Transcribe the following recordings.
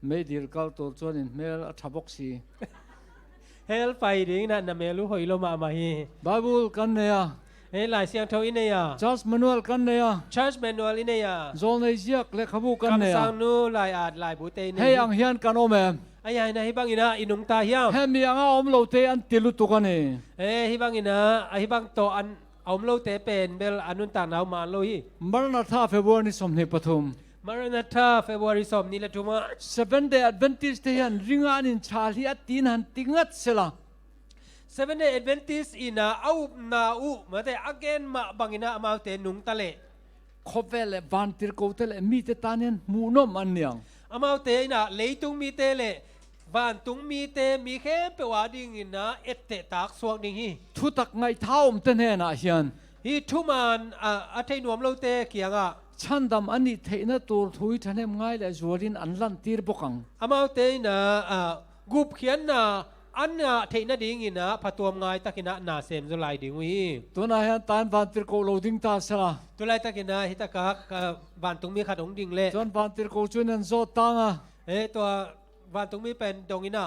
ไม่ดีลก็ตัวจวนเมลทับกสีเฮลไฟดิ้งนั่นน่ะเมลูหอยลมามาฮีบาบิลกันเนี่ยหลายเสียงโทอินเนียจัสมานูเอลกันเนี่ย Church Manual อินเนียโซนในเจียกเล็กขบุกันเนี่ยคำสั่งนู้หลายอาจหลายบุตรนี่ให้ยังเฮียนกันโอเมไอ้ยัยนะฮิบังอินะอินุงตาเฮียมให้มียังอมโลเตอันติลุตุกันเนี่ยฮิบังอินะฮิบังโตอันอมโลเตเป็นเบลอนุนต่างดาวมาโลฮีมรณะท่าเฟบรุนิสมนิปทุมมรณะท่าเฟบรุนิสมนิเลตุมา7 Day Adventist เฮียนริงานินชาลีอัตินันติงัดเสละ 7 Day Adventist ina au na u mate again ma bangina amaute nung tale khovele vantir kotel mi te tanen munom anyang amaute ina leitung mi te le van tung mi te mi khe pe wa ding ina ette tak suak ding hi thu tak ngai thaum ten he na hian hi thuman a thei nuam lo te kianga chandam ani theina tur thui thanem ngai le zurin anlan tir bokang amaute ina gup khian na anna theina ding ina phatom ngai takina na sem zulai ding wi tuna hian tan vantir ko loading ta sala tulai takina hitaka van tung mi khadong ding le chon vantir ko chunan zo tanga to van tung mi pen dongina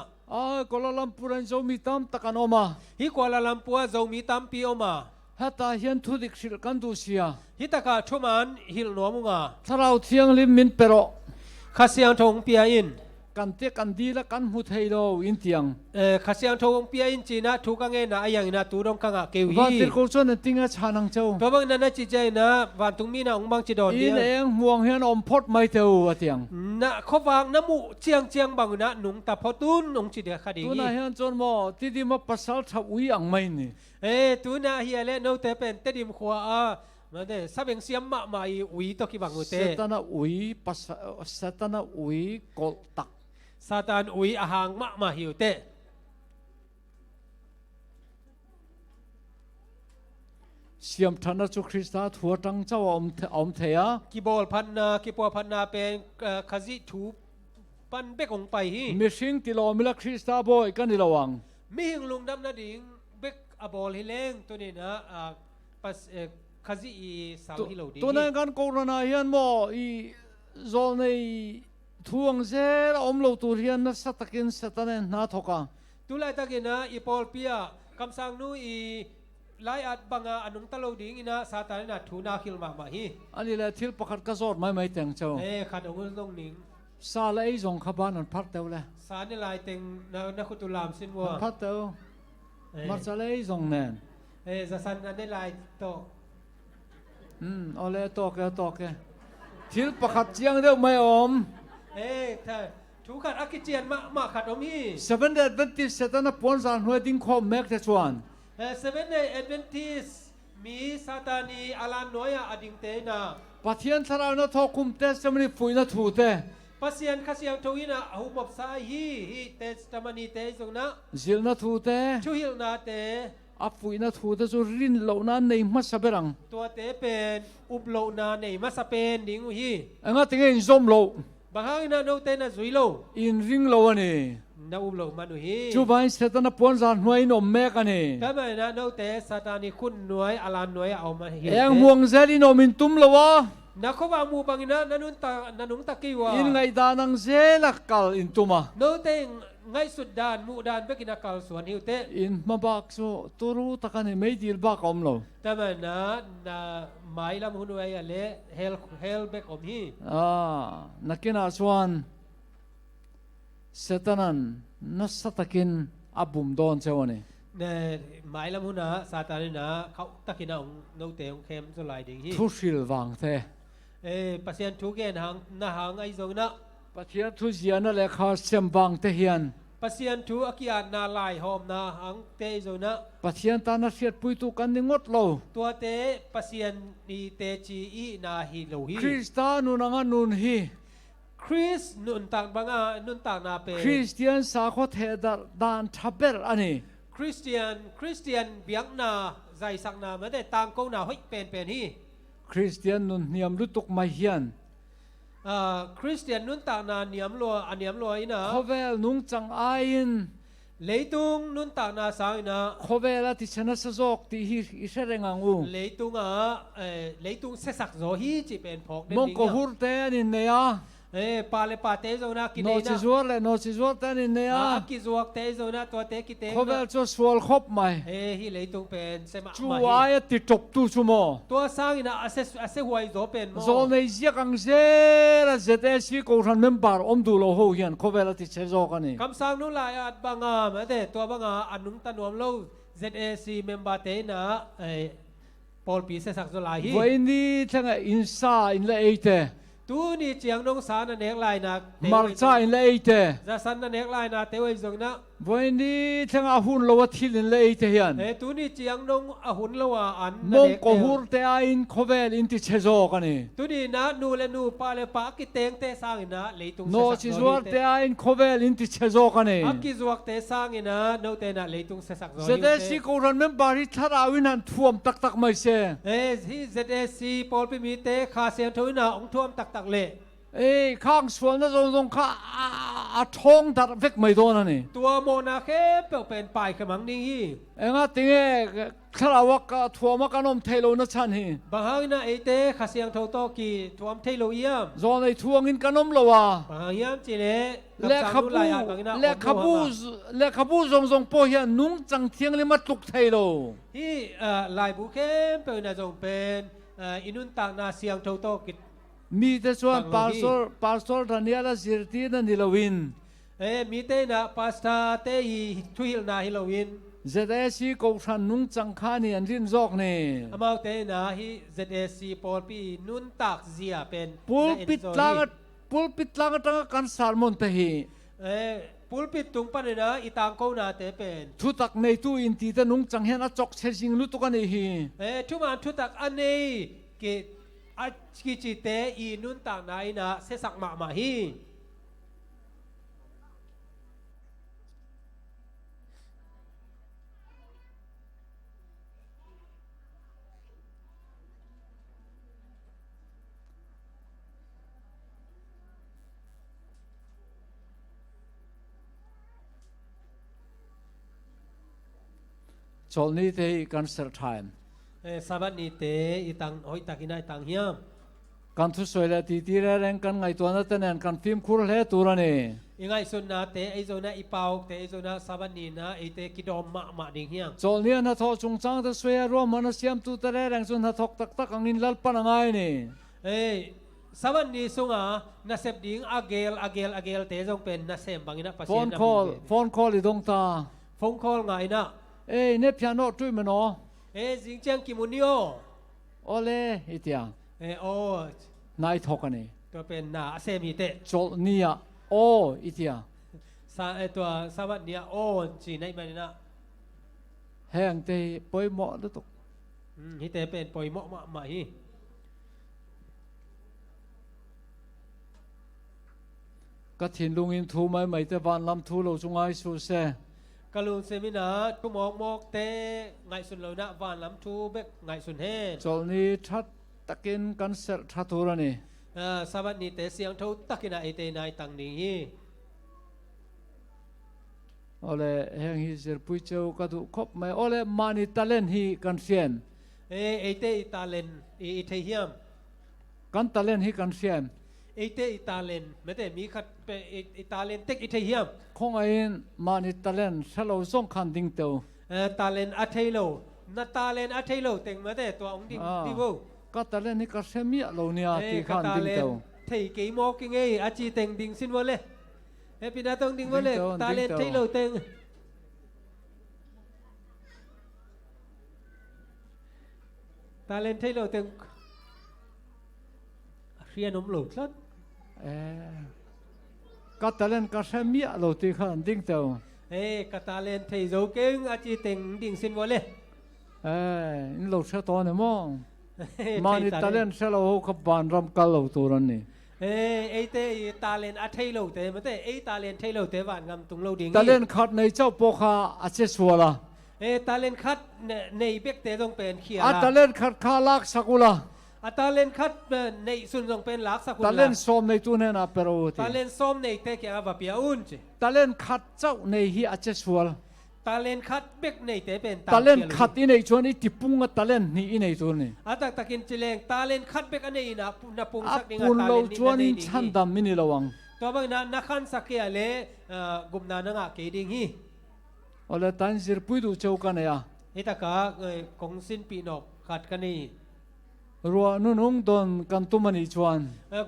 Kuala Lumpur an zo mi tam takanoma hi Kuala Lumpur zo mi tam pi oma hata hian thudik sil kan du sia hitaka thuman hil nomunga tharau thiang lim min pero khasiang thong pia in kan te kan di la kan hu thei lo in tiang khasiang thong pia in china thu ka nge na ayang ina tu dong ka nga kewi vantir ko chon tinga chanang chau to bang na na chi chai na van tung mi na ong bang chi don dia in eng muang hian om phot mai teu atiang na khowang na mu chiang bang na nung ta photun ong chi de khadi tu na hian chon mo ti di ma pasal tha ui ang mai ni tu na hi le no te pen te dim khwa a ma de sabeng siam ma mai ui to ki bang te satana ui kol tak Satan ui ahang ma hiu te siam thana chu Krista thua tang chaw om theya ki bol phan na pen khazi thu pan be kong pai hi mishing tilo mila Krista boy kan ilawang mi hing lung dam na ding bek abol hi leng to ni na pas khazi I sal hi lo ding to na kan ko na hian mo I zol nei thuang zer om lo tur hian na satakin satanen na thoka tulai takina I pol pia kam sang nu I lai at banga anung talo ding ina satan na thu na khil ma hi ani la thil pakhat ka zor mai teng chaw khat ong long ning sa la ei zong khaban an phat teu le sa ni lai teng na khutulam sin wa phat teu mar sa la ei zong nen za san an ni lai to ole to ke thil pakhat chiang deu mai om thu khat akichian ma khat om hi 7 Day Adventist satana pon zan hoi ding khom mek te chuan 7 Day Adventist mi satani alan noya ading te na pathian thara na thokum te samni fuina thu te pasian khasiang thoina hu bop sai hi testimony te zongna zil na thu te chu hil na te afuina thu te chu rin lo na nei ma saberang to te pen up lo na nei ma sa pen ding hi anga tinge in zom lo bahang na no te na zuilo in ring lo ani na lo manu hi chu bai satana pon zan hoi no mek ani ta ba na no te satani khun nuai alan nuai au ma hi eng muang zeli no min tum lo wa na ko ba mu bangina nanung ta kiwa in ngai danang zela kal in tuma no te ngai sudan mu dan bekina kal suan hiu te in mabak so turu takane mei dil ba kom lo ta ba na mai lam hunu ai ale hel bek om hi nakina swan setanan nasatakin abum don chawani ne mai lam huna satani na khau takina ong no te ong khem zo lai ding hi thu sil wang the pasien thu gen hang na hang ai zong na pathian thu ziana le kha sem wang te hian pasien thu akian na lai hom na hang te zo na pathian ta na siat pui tu kan ni ngot lo tua te pasien ni te chi I na hi lo hi Krista nu nanga nun hi Chris nun tang banga nun tang na pe Christian sa kho the dan thaber ani Christian biang na zai sak na ma de tang ko na hoi pen hi Christian nun niam lutuk mai hian Christian nun tang na niam lo ina khovel nung chang ain leitung nun tang na sang ina khovela ti chana sa jok ti hi iserengang u leitung se sak zo hi chi pen phok mong ko hur te ani ne ya ปาเลปาเตโซนะกิน โน เอ จิ นะ จวดเลยโนจิจวดแต่นี่เนี่ย กิจวกเตโซนะตัวเตกิเต เขาเวลจะสวลครบไหม ฮิเลยตุงเป็นเซมา จูไอ้ติดจบตู้ชั่วโมง ตัวสร้างนะอาเซหวยโซเป็นโม โซนในเสียกังเซละเจตสีกูทันเมมบาร์อมดูโลหูเฮียนเขาเวลติดเชโซกันนี่ คำสั่งนู้นลายอัดบังอามาแต่ตัวบังอาอันนุ่มตันวมโล ZAC เมมบาเตนะปอลปีเสสักโซลายฮี วันนี้ทั้งอินซาอินเลเต ตูนี่เจียงนงสารนันเอกลายนะ มาร์ซาอินเลเต จะสันนันเอกลายนะเตวิจงนะ วันนี้ทั้งอาหุนโลวทิลินเลเตเฮียน ตูนี่เจียงนงอหุนละว่าอัน มงโกฮูร์เตอินเขาเวลอินติเชโซกันนี่ ตูนี่นะนูเลนูปาเลปากิเตงเตสร้างนะเลยตุง โนจิจวดเตอินเขาเวลอินติเชโซกันนี่ อักกิจวกเตสร้างนะโนเตนะเลยตุงเสสักโซ เจตสีกูทันเมมบาร์ที่ทาราวินันท่วมตักไม่เซ ที่ ZAC ปอลปีมีเตคาเซียนทุยนะองท่วมตักเละ ข้างส่วนนั้นตรงข้าท้องตัดเวกไม่โดนนี่ ตัวโมนาเคเปเป็นปลายขมังนิ่งฮี งั้นติงคาราวกทัวมกันอมเทโลนัชันฮี บางฮนะเอเตคาเซียงทโตกีท่วมเทโลเยียม จอนในทวงอินกันอมละวะ บางยามจีเล และขบูทรงโปเฮียนุ่งจังเทียงเลยมาตุกเทโล ที่ลายบุเข้มเป็นนะจงเป็นอินุนต่างนาเซียงทโตกิ มีแต่ส่วนปาสตอร์ทันยาละสิรตีนันนิลวิน มีเตนะปาสตาเตอีทุยลนาฮิโลวิน เจตสีกูทันนุ่งจังขานี่อันรินจอกนี่ อามาเตนะฮิ ZAC ปอลปีนุนตักเซียเป็น ปุลปิดลางตั้งกันสารมนเตฮี ปุลปิดตุงปันนะอีตางโกนาเตเป็น ทุตักในตู้อินตีแต่นุ่งจังเฮนอจอกเชซิงลุตุกันนี่ฮี ทุมันทุตักอันนี้กิอากิจิเตอีนุนต่างนายนะเสสักมาฮีจอลนี่เตกันเซอร์ไทม์ สาบันนี้เตอีตังหอยตักินายตังเฮียม กันทุสวยละตีแรงกันไงตัวนั้นแต่เนกันฟิล์มคูร์เล่ตัวนี้ ยังไงส่วนนาเตไอโซนาอีเปาเตไอโซนาสาบันนี้นะไอเตกิดอมมาดิ่งเฮียง จอลนี่นะทอจงจังแต่สวยรวมมันเสียมตัวแต่แรงส่วนถ้าทอกตักอังอินลัลปันง่ายนี่ สาบันนี้สุงานาเซบดิ่งอาเกลเตจงเป็นนาเซมบางอินะปัส ฟ เซี อย นคอลอีดงตา ฟงคอลไงนะ เนี่ยพิอาโนตุ้ยมันอ๋อ จิงเจียงกิมุนิโอ โอเล่อีเตียง โอ้ นายทอกันนี่ ตัวเป็นนาเซมิเต จอลนี่อ่ะโออีเตียง ตัวสาบันนี้โอ้จีในมันนะ แห้งเตยปอยเหมาะแล้วตก ฮิเตเป็นปอยเหมาะมาฮี ก็ถิ่นลุงอินทูไม่แต่วันลำทูเราจงไอสูเซ กาลูนเซมินาทุมองมอกเตไงสุนเหล่านะวานล้ำทูเบกไงสุนเฮ จอลนี่ทัดตะกินกันเสร็จทัดตัวนี่ สวัสดีเตเสียงทูตักกินาไอเตนายตังนี้ โอเล่แห่งฮิเซอร์ปุยเจ้าก็ถูกคบไหมโอเล่มานิตาเลนฮีกันเซียน ไอเตอิตาเลนอิเทเฮียม กันตาเลนฮีกันเซียน ไอเตอิตาเลนไม่แต่มีขัดเป็นอิตาเลนเต็กอิเทเฮียม คงไอ้มานิตาเลนเชลล์ส่งคันดิ้งเตว ตาเลนอัเทโลนาตาเลนอัเทโลเต็งมาแต่ตัวองดิดิโว ก็ตาเลนนี่ก็เซมีเหล่านี้ที่คันดิ้งเตว เทกี่โมกิงไงอาจีเต็งดิ้งสินวะเลยพี่นาต้องดิ้งวะเลยตาเลนเทโลเต็งตาเลนเทโลเต็งเรียนนมหลุดลัดก็ตาเลนก็เซมีเหล่าที่คันดิ้งเตวกตาเลนเทโซเก่งอาจีเต็งดิ้งสินวะเลยนี่เราเชื่อตัวเนี่ยมั้งมานิตาเลนเชลล์เขาบานรำกัลเหล่าตัวนี้ไอเตตาเลนอัเทโลเตมันแต่ไอตาเลนเทโลเตวันงำตุงโลดิ้ง ตาเลนขัดในเจ้าปกาอาเจสัวละตาเลนคัดในเบกเตต้องเป็นเขียตาเลนขัดคาลักสักุละตาเลนคัดในส่วนต้องเป็นลักสักุละตาเลนส้มในตัวเนี่ยนะเปโรติตาเลนส้มในเตเกี่ยวกับเปียอุ่นจีตาเลนขัดเจ้าในฮีอาเจสัว ตาเลนคัดเบกในเตเป็น ตาเล่นขัดอีในชวนอีติปุงกับตาเล่นนี่อีในตัวนี่อาตักตะกินจิเลงตาเลนคัดเบกอันนี้นะนับปุง อา สักนิง ปุน ตา เรา เลน ชวน นี่ ชันดำมินิระวังตัวบางนั้นนักขันสักเกลเลกุมนานังอาเกดิงฮีโอเลตันสิรปุยดูเจ้ากันเนี่ยฮิตากะกงสินปีนกขัดกันนี่รัวนุ่งโดนกันตุมันอีชวน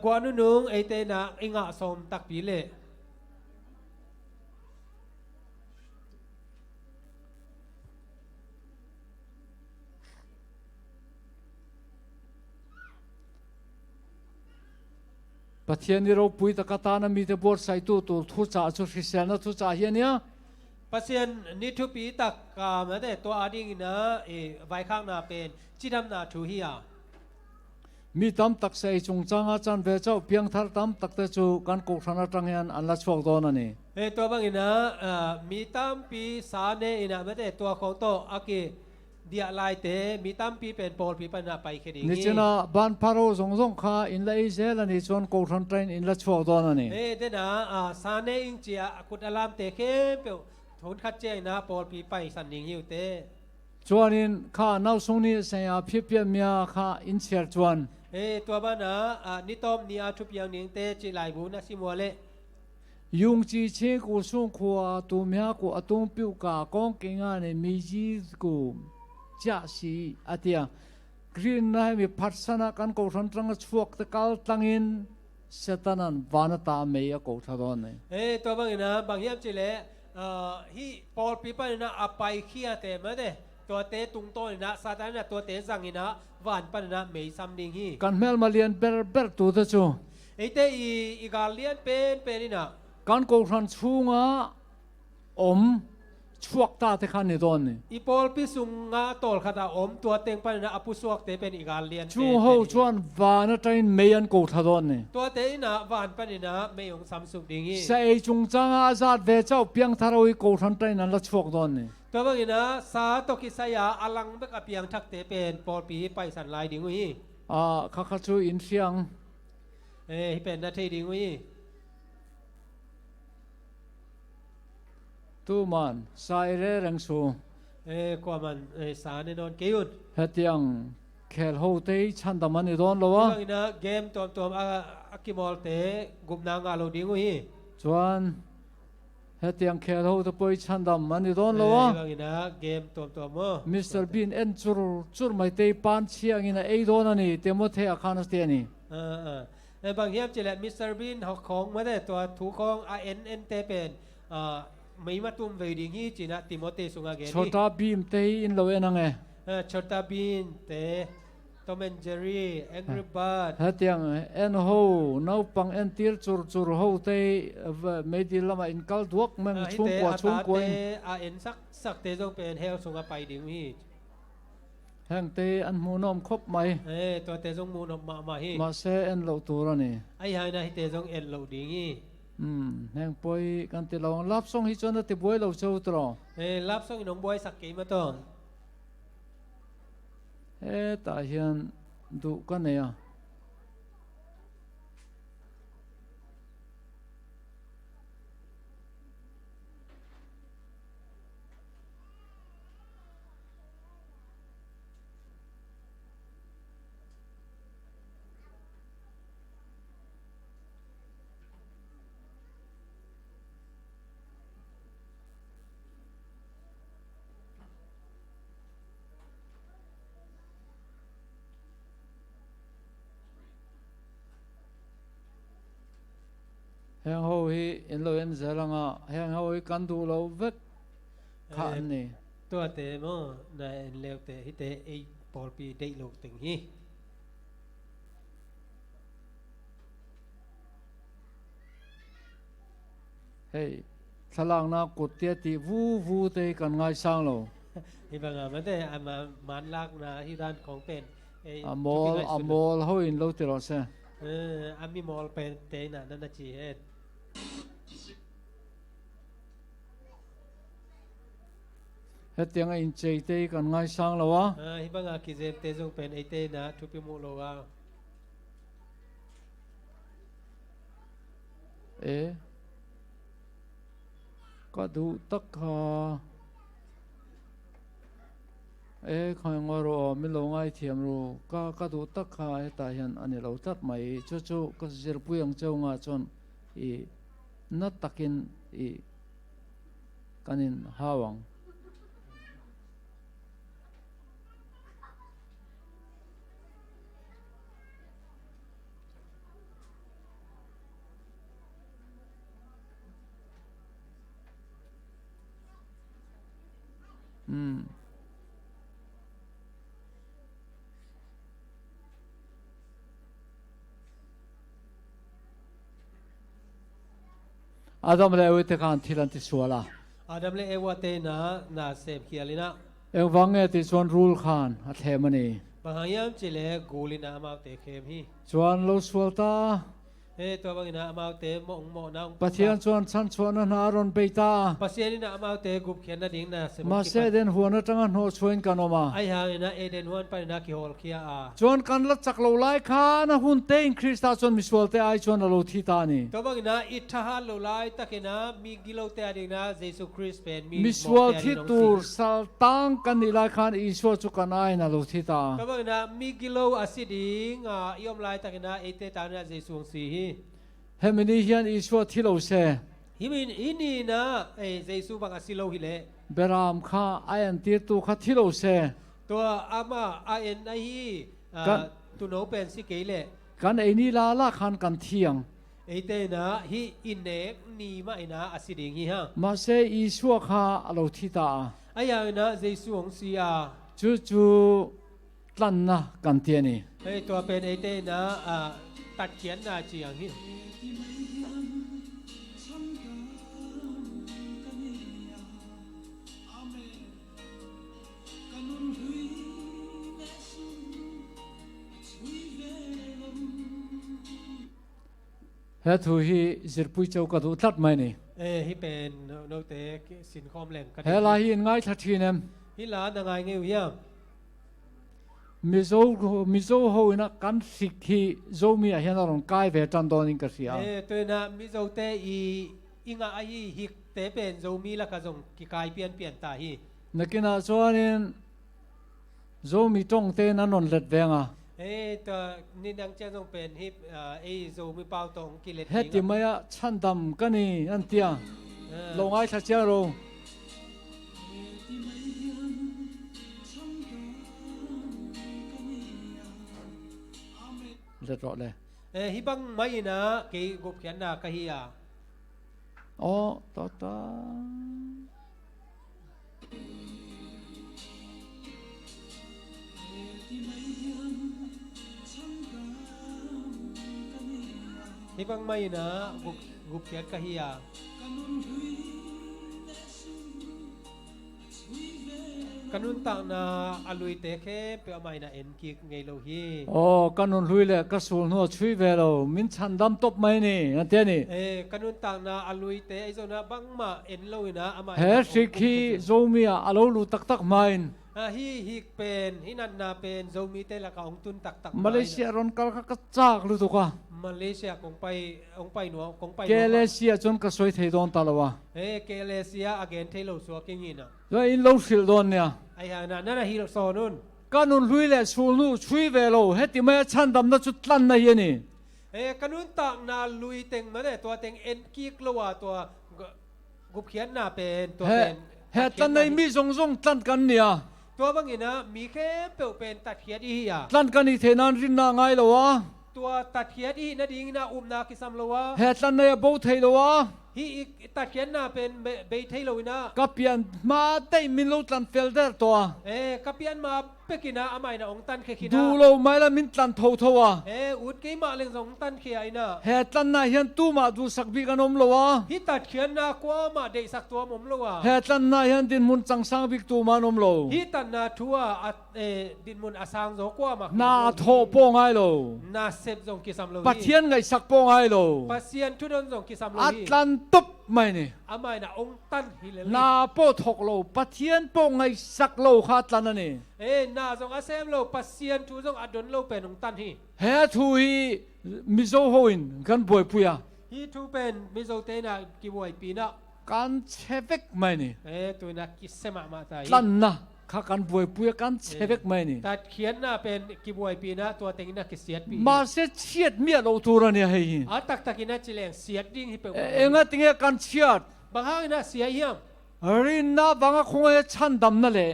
กว่านุ่งไอเตนะอิงะสมตักปีเลปะเทียนนี่เราปุยตะกตานะมีแต่บอร์ไซตูตัวทุจ่าชุดคริสเตียนทุจ่าเฮียเนี่ยปัสเซียนนิทุปีตักกามาแต่ตัวอาดิงนะไว้ข้างนาเป็นจิดำนาทูฮิยามีตำตักใส่จงจังอาจารย์เวเจ้าเพียงทัดตำตักแต่จูการกกธนาจังเฮียนอันละช่วงตอนนั้นนี่ตัวบางนะมีตั้มปีสาเนอินะมาแต่ตัวของโตอาเกเดียลายเตมีตั้มปีเป็นปอลปีปนาไปแค่นี้นี่เจน่าบ้านพารุสงสงข้าอินละอิเซลนี่ชวนกกธนาจังอินละช่วงตอนนั้นนี่เดนะสาเนอิงเจียกุดอลามเตเข้มเปียวทุนคัดเจงนะปอลปีไปสันนิงฮิวเตชวนอินข้าเน่าสงนี่เสียเพียบเพียบเมียข้าอินเชียร์ชวนตัวบ้านนะนิตอมนีอาทุบยังนิงเตจิไลบูนะซิมัวเลยุงจีเชกูส่งขัวตัวเมียกูอตุงปิวกากองเก่งานมีจีกูจ้าสีอาเตียกรีนนะมีพัฒนาการกูทันตรังช่วงตะกัลตั้งอินเสตนันวานตาเมียกูทัดอนเนี่ยตัวบางนะบางอย่างจิเลฮีปอลปีปันนะอภัยขี้อาเตมาเดตัวเตตุงโตนะซาตานนะตัวเตสังอินะวานปันนะไม่ซ้ำดิ่งฮีกันเมลมาเลียนเบอร์ตัวเตจูเตอีกาเลียนเป็นนี่นะการกูทันชูงาอมช่วงตาเทขันนี่ตอนนี่อีปอลพิสุงงาตอลขดาอมตัวเต็งปันนะอปุสวกเตเป็นอีกาเลียนชูเฮาชวนวานใจเมียนกูทัดอนนี่ตัวเตนะวานปันนะไม่ยงซ้ำสุดดิ่งฮีเสยจงจังอาซาดเวเจ้าเพียงทารวยกูทันใจนั้นละช่วงตอนนี่ตัวบางนะสาตกิสยาอลังเบกอเปียงทักเตเป็นปอลปีไปสันลายดิ่งฮีข้าข้าชูอินเสียงเป็นนาทีดิ่งฮีตูมันสายเร่งสูกว่ามันสารในนอนเกี่ยวเฮตียงเคลโฮเตชันดามันนี่โดนแล้ววะนะเกมตัวอากิมอลเตกุมนางาโลดิ้งฮีจวนเฮตียงเคลโฮเตปอยชันดามันนี่โดนแล้ววะนะเกมตัวมั้งมิสเตอร์บีนเอ็นจูร์ไม่เตปานเชียงอินะไอโดนนี่เตมเทอาคานัสเตียนี่บางเฮียบจิเลมิสเตอร์บีนของมาได้ตัวถูกของเตเป็นไม่มาตุ้มเวดิ้งฮีจีน่ะติโมเตสุงาเกนี่ชอตาบีมเตอินโลเอนังชอตาบีนเตทอมแอนเจอรี่แองกี้บัร์ดเฮตียงเอ็นโฮน้าปังเอ็นตีร์จูร์โฮเตไม่ดีละมาอินคัลดวกมันชุ่มกว่าเอ็นสักเตจงเป็นเฮลสุงาไปดิ้งฮีแห่งเตอันมูนอมครบไหมตัวเตจงมูนอมมาฮีมาเซเอ็นโลตัวนี่ไอ้หายนะเตจงเอ็นโลดิ้งฮีแห่งปอยกันติลองรับส่งฮิจวนติบวยเราเจ้าตรอรับส่งน้องบอยสักกี่มาต้นตาเฮียนดูกันเนี่ยแห่งเขาฮีอินโลเอ็นเซลังอ่ะแห่งเขาฮีกันดูเราเวกขันนี่ตัวเตมอในเลวเตฮิเตไอปอลปีได้โลกตึงฮีเฮ้ยสลางนักกุฏเตียติวูเตกันง่ายสร้างเราที่บางอ่ะมันแต่มามันลักนะที่ด้านของเป็นมอลเขาอินโลติรอเซ่มีมอลเป็นเตน่ะนั่นน่ะจีเฮ็ดเฮ็ดยังไงอินเจเตกันง่ายสร้างแล้ววะที่บางอ่ะกิเซมเตจงเป็นไอเตนะทุบมุโลวะก็ดูตัก คอยงอรอไม่ลงไอเทียมรูก็ดูตักขาแต่เห็นอันนี้เราตัดไม่จู่ๆก็จะพูดยังเจ้างาจนนัดตักินกันนินหาวังอาดัมเลวเตกันที่ลันติสวลาอาดัมเลวเตนาเซฟเขียลินะวังเอติชวนรูลขานอัฐมันนี่บางยามจิเลกูลินามาเตเคมฮีชวนลูสวลตาตัวบางนามาเตมองมองนาปัจจัยชวนชั้นชวนนารอนเปตาปัจจัยนี่นามาเตกุบเขียนนาดิ่งนามาเสด็จหัวนัจังหัวชวนกันออกมาไอ้หางนะเอเดนหัวไปนาคิโฮลเคียอาชวนกันลัดจักรลายขานะหุ่นเต็งคริสต์ชวนมิสวลเตไอชวนเราที่ตานี่ตัวบางนาอิทธาลลายตะกินะมีกิโลเตอดิ่งนะเยซูคริสต์เป็นมิสวลที่ตูสัลตังกันนี่ลายขานอิสวจุกันไอนะเราที่ตาตัวบางนามีกิโลอาศิดิงยอมลายตะกินะเอเตตานะเยซูสีเฮมินีฮิอันอิสวที่เราเสฮิมินอินีนะเยซูบางอาศิโลฮิเลเบรามข้าไออันตีตูข้าที่เราเสตัวอามาไอเอ็นไอฮีตุโนเป็นสิเกเลกันไอนี่ลาขันกันเที่ยงเอเตนะฮิอินเนกนีมาอินะอาศิดิงฮิฮะมาเสอิสวข้าเราที่ตาไอ้ยังนะเยซูองซีอาจู่ๆตั้นนะกันเทียนี่ตัวเป็นเอเตนะตัดเขียนนะจีอย่างฮิเฮตุฮีจิรปุยเจ้ากระดูตัดไหมนี่ฮิเป็นโนเตสินคอมแหลงเฮลาฮีง่ายทัดทีเนมฮิลาดังไงเงี้ยยังมิโซโฮนะกันสิกฮีโซมีอะไรนั่นองกายเวทันโดนิงกษีตัวน่ะมิโซเตอิงอาฮีฮิกเตเป็นโซมีละก็ส่งกิกายเปลี่ยนตาฮีนักน่าส่วนนี้โซมีตรงเตนันนนเล็ดเวงตัวนี่ดังเจ้าต้องเป็นฮิปโซมีเป้าตรงกิเลสเฮติมายะชันดำกันนี่อันเตียลงไอ้ทัชเจโรเล็ดรอเลยฮิบังไม่นะกี่กุบเขียนนะกะฮียอ๋อต่อฮิบังไม่นะกุบเขียนกะฮียกันุนต่างนาอลุยเตเคเปียไม่นะเอ็นกิกไงโลฮีโอ้กันุนลุยเลยกระสุนหัวช่วยเวลมินชันดำตบไม่นี่นั่นเท่านี่กันุนต่างนาอลุยเตไอโซนะบังมาเอ็นโลยนะอามาเฮสิกีโซมีอะอโลลูตักไม่ฮิกเป็นฮินันนาเป็นโซมีเตละกองตุนตักมาเลเซียรอนกัลกัจจากรู้ตัวกันมาเลเซียคงไปหนัวคงไปเกเลเซียจนกระสวยเทโดนตลอดเกเลเซียอเกนเทโลสัวกิงินะแล้วอินโลสิลโดนเนี่ยไอ้ฮะนั่นน่ะฮิโลโซนุนกันุนลุยเลยสูนูช่วยเวลเฮติไม่ชันดำนัจุดลันนะยันี่กันุนต่างนาลุยเต็งมาเนี่ยตัวเต็งเอ็นกิกลัวตัวกุบเขียนน่ะเป็นตัวเป็นเฮตันในมีทรงตันกันเนี่ยตัวบางอย่างนะมีแค่เปลวเป็นตัดเขียดอีอ่ะตันกันอีเทนันรินนาไงล่ะวะตัวตัดเขียดอีนาดิงนานาคิซัมละวะเฮตันในโบเทลวะฮีตัดเขียนน่ะเป็นเบเทลวินะกับเปียนมาได้มินลูตันเฟลเดอร์ตัวกับเปียนมาเปกินะอามัยนะองตันเคคินะดูโลไม่ละมินตันทัวอุดกี่มาเรื่ององตันเคไอนะเฮตันน่ะเห็นตู้มาดูสักบีกันอมละวะฮีตัดเขียนน่ะกว่ามาได้สักตัวมละวะเฮตันน่ะเห็นดินมุนจังสังบิกตูมานอมโลฮีตันน่ะทัวดินมุนอาสังโจกว่ามาน่าโทโปงไงโลน่าเซฟจงกิซัมโลปัทเทียนไงสักโปงไงโลปัทเทียนทุดนจงกิซัมโลอัตลันตุบไม่เนี่ยอามัยนะองตันฮิเลน่าโปทกโลปัทเทียนโปงไงสักโลขาดลันนั่นนี่น่าจงอาเซมโลปัทเทียนทุจงอดนโลเป็นองตันฮีเฮทุยมิโซโฮอินกันบวยพุยาฮีทูเป็นมิโซเตนะกิบวยปีนะการเชฟกไม่เนี่ยตัวนักกิสมาตายลันนะ ข้ากันบวยปุยกันเชเวกไม่นี่ ตัดเขียนน่ะเป็นกิบวยปีนะตัวเต็งน่ะกิเสียดปี มาเสียเชียดเมียเราตัวเนี่ยให้ ตักตักินะจิเลงเสียดดิ้งที่เปิด เอ็งอะติงกันเชียด บางครั้งน่ะเสียเหี้ยม รินนาบางคงชันดำนั่นแหละ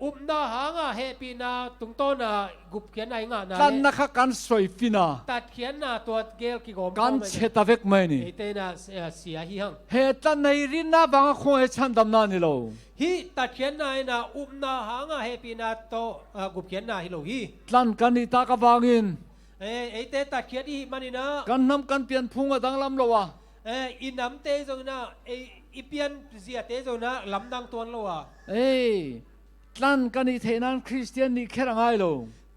อุบนาหางะเฮปีนาตุงต้นน่ะกุบเขียนไหนงะนะ กันนักกันสวยฟินา ตัดเขียนน่ะตัวเกลกิโกม กันเชตาเวกไม่นี่ เตน่ะเสียเหี้ยม เฮตันในรินนาบางคงชันดำนั่นนี่โล ฮิตัดเขียนไหนน่ะอุบนาหางะเฮปีนาโตกุบเขียนน่ะฮิโลฮิ ลันกันนี่ตากบางิน เตตัดเขียนอีมันนี่นะ กันนำกันเปลี่ยนพุงดังลำโลวะ อิน้ำเตจงนะอีเปียนเสียเตจงนะลำดังตัวโลวะ ลันกันนี่เทนันคริสเตียนนี่แค่ไงโล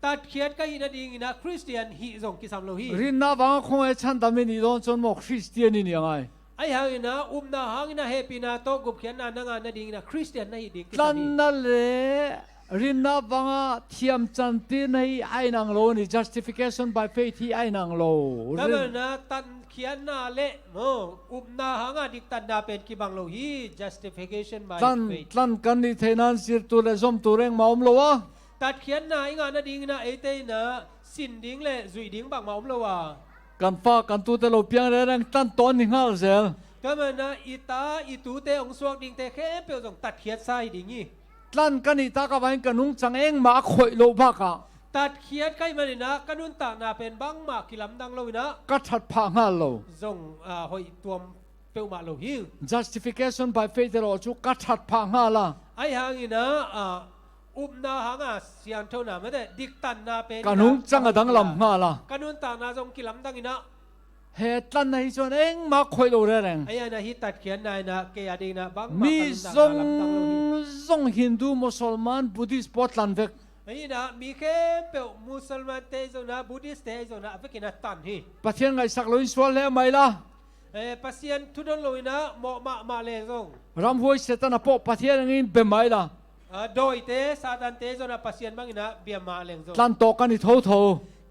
ตัดเขียนก็อินาดีนะคริสเตียนฮิจงกิสามโลฮิ รินนาบางคงชันดำนี่โดนจนหมกคริสเตียนนี่ยังไง ไอ้หางนะนาหางนะเฮปีนาโตกุบเขียนนะนังนาดีนะคริสเตียนนะฮิดีกิ ลั สาม น ฮิ นั่นแหละรินนาบางเทียมจันตีในไอ้นางโลนี่ justification by faith ที่ไอ้นางโล แล้วนะตันเขียนนะเละโมนาหางดิกตันนาเป็นกิบังโลฮิ justification by ลั faith นกันนี่เทนันสิรตุเลซอมตุเรงมาอมโลวะ ตัดเขียนนะอีงานนาดีนะเอเตนะสินดิ้งเลยจุยดิ้งบังมาอมโลวะ กันฟ้ากันตูเตโลเปียงเรงตันตอนนี่งาเซล ก็มันนะอีตาอีตูเตองสวกดิ้งเตแค่เปียวจงตัดเขียนไส้ดิ้งนี่ ลันกันนี่ตากบายกันนุงจังเองมาข่อยโลบากะ ตัดเขียนใกล้มันนี่นะกันุนตากนาเป็นบังมากิลำดังโลวินะ ก็ถัดพางาโล จงหอยตัวเปียวมาโลหิง justification by faith โลจุก็ถัดพางาละ ไอ้หางนี่นะอุบนาหางเสียงเท่านั้นไม่ได้ดิกตันนาเป็น กันนุงจังดังลำงาละ กันุนตากนาจงกิลำดังนี่นะ เฮตันในจนเองมาข่อยโลเรง ไอ้นะฮิตัดเขียนนายนะเกียดีนะบังมา มี กันุนตาก ซ นาง ลำดังโลหิง ซงฮินดูมุสลิมบุติสปอตลันเวก ไอ้นะมีแค่เปียวมุสลิมเตจงนะบุติสเตจงนะเวกินะตันฮี ประเทศไงสักลอยสวลแล้วไหมล่ะ ปัสยันทุดนโลวินะเหมาะมาเลจง รำห้วยเสตนาปอประเทศนี้เป็นไหมล่ะ โดยเตซาตันเตจงนะปัสยันบังนะเบียมาเลงจง ลันโตกันนี่โถ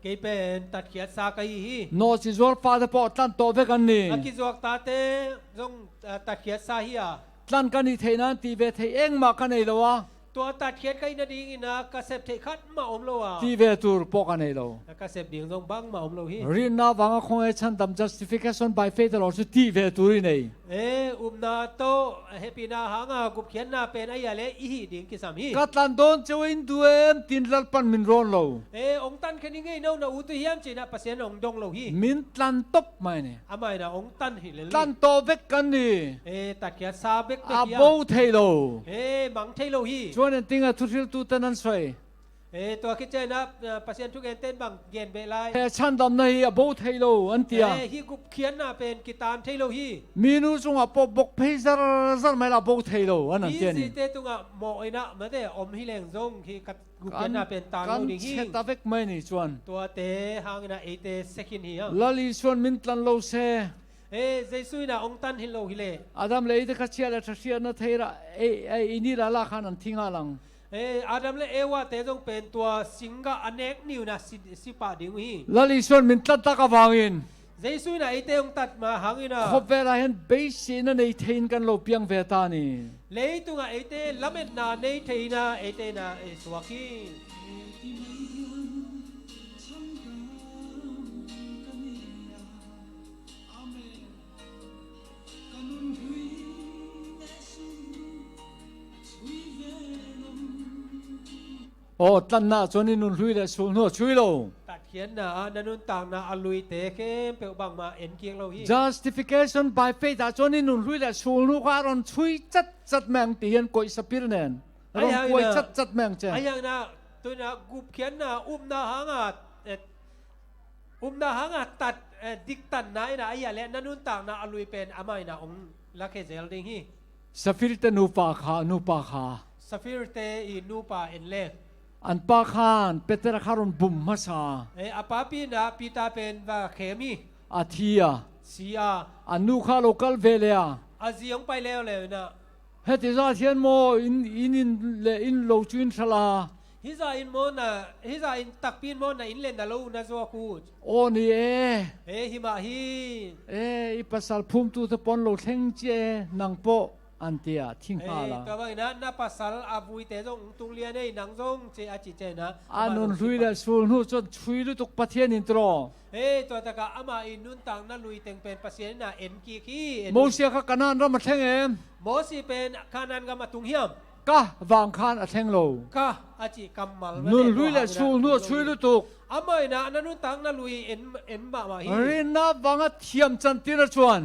เกยเป็นตัดเขียนสากัยฮี โนซิจวลฟาเดปอลันโตเวกันนี่ อากิจวักตาเตจงตัดเขียนสาฮีย ลันกันนี่เทนันตีเวเทเองมากันนี่ละวะ ตัวตัดเขียนกันนาดีนะกระเสพเทคัดมาอมโลวะ ตีเวตูร์ปอกันนี่ละ กระเสพดิ่งจงบังมาอมโลฮี รินนาวังคงเอชันดัม justification by faith เราสุดตีเวตูรินี่ อุมนาโตเฮปีนาหางกุบเขียนนาเป็นไอ้ยาเลอีฮีดิ่งกิสามฮี กัดลันโดนเจ้าอินดูเอ็มตินลัลปันมินรอนโล องตันแค่นี้ไงโน่นอุตุเฮียมจีนะปัสยันองดงโลฮี มินลันตบไม่เนี่ย อาไม่นะองตันฮิเลลี ลันโตเวกันนี่ ตัดเขียนซาเบกเบ อา กยา โบเทโล มังเทโลฮี ชวนติงอะทุทิลตูเตนันสวย ตัวคิดเจนะปัสยันทุกเอ็นเต้นบังเย็นเบลาย เฮชันดัมนี่อาโบเทโลอันเตีย ฮีกุบเขียนนาเป็นกิตานเทโลฮี มีนูจงอาปบบกเพซาร์ซาร์ไม่ละโบเทโลอันนั้น ฮี เตีย สิ นี่ เตตุงะโมไอนะมาเตอมฮิเลงซงฮีกัดกุบเขียนนาเป็นตาน กั โล น ดิฮี เชตาเวกไม่นี่ชวน ตัวเตหางนะเอเตเซคินฮี ลลีชวนมินตันโลเซ เจสุยนะองตันฮิโลฮิเล อาดัมเลยที่ขัดเชียร์และทัศเชียร์นั่นเทระอินี่ละละขันอันทิ้งอาลัง อาดัมและเอวาเตจงเป็นตัวสิงกะอเนกนิวนะสิปาดิงฮี ลลีชวนมินตันตะกบางิน เจสุยนะเอเตองตัดมาหางอินะ ขบเวลาเห็นเบสินันในเทนกันโลเปียงเวตานี่ เลยตุงะเอเตละเม็ดนาเนเทนะเอเตนะสวากี โอ้ตันน่าจนนี่นุ่นลุยเลยสูงหัวช่วยโล ตัดเขียนนะนันนุนต่างนะอลุยเตเข้มเปลบังมาเอ็นเกียงเราฮี justification by faith อาจนนี่นุ่นลุยเลยสูงหัวการอนช่วยจัดแมงตีเห็นกุยสปิรเนนรองกุยจัดแมงเจ้า ไอ้ยังนะตัวนะกุบเขียนนะนาหางนาหางตัดดิกตันนะไอ้นะไอ้ยาและนันนุนต่างนะอลุยเป็นอาไม่นะองลักเกเซลดิงฮี สฟิริตนูปาคา สฟิรเตอีนูปาเอ็นเล่ อันปาคานเปตระคารอนบุมมาซา อาปาปีนะปีตาเป็นว่าเขมี อาทีย เสีย อันนูคาโลกัลเวเลีย อาเซียงไปแล้วเลยนะ เฮติซาเทียนโมอินโลจุนสลา ฮิซาอินโมนะฮิซาอินตักปีนโมนะอินเลนดาลูนะซัวคูด โอนี่ฮิมาฮี อีปัสสาวะพุ่มตูตะปนโลเทงเจนังโป อันเตียทิ้งหาละ ตัวว่านะนับภาษาอาบุยแต่จงตุงเลียนในหนังจงเจอาจิเจนะ อันนุนลุยและสูนูจนช่วยลุตุกปะเทียนินตรอ ตัวตะกะอามาอินุนตังนั่นลุยเต็งเป็นภาษาหน้าเอ็นกีขี้ โมเสียขกันานรำมาแทงเอ็ม โมสีเป็นคานันกามาตุงเฮียม กะวางคานอแทงโล ค่ะอาจิกัมมัล นุนลุยและสูนูช่วยลุตุก อามาอินะนั่นนุนตังนั่นลุยเอ็นมาฮี รินนาวังเทียมจันติระชวน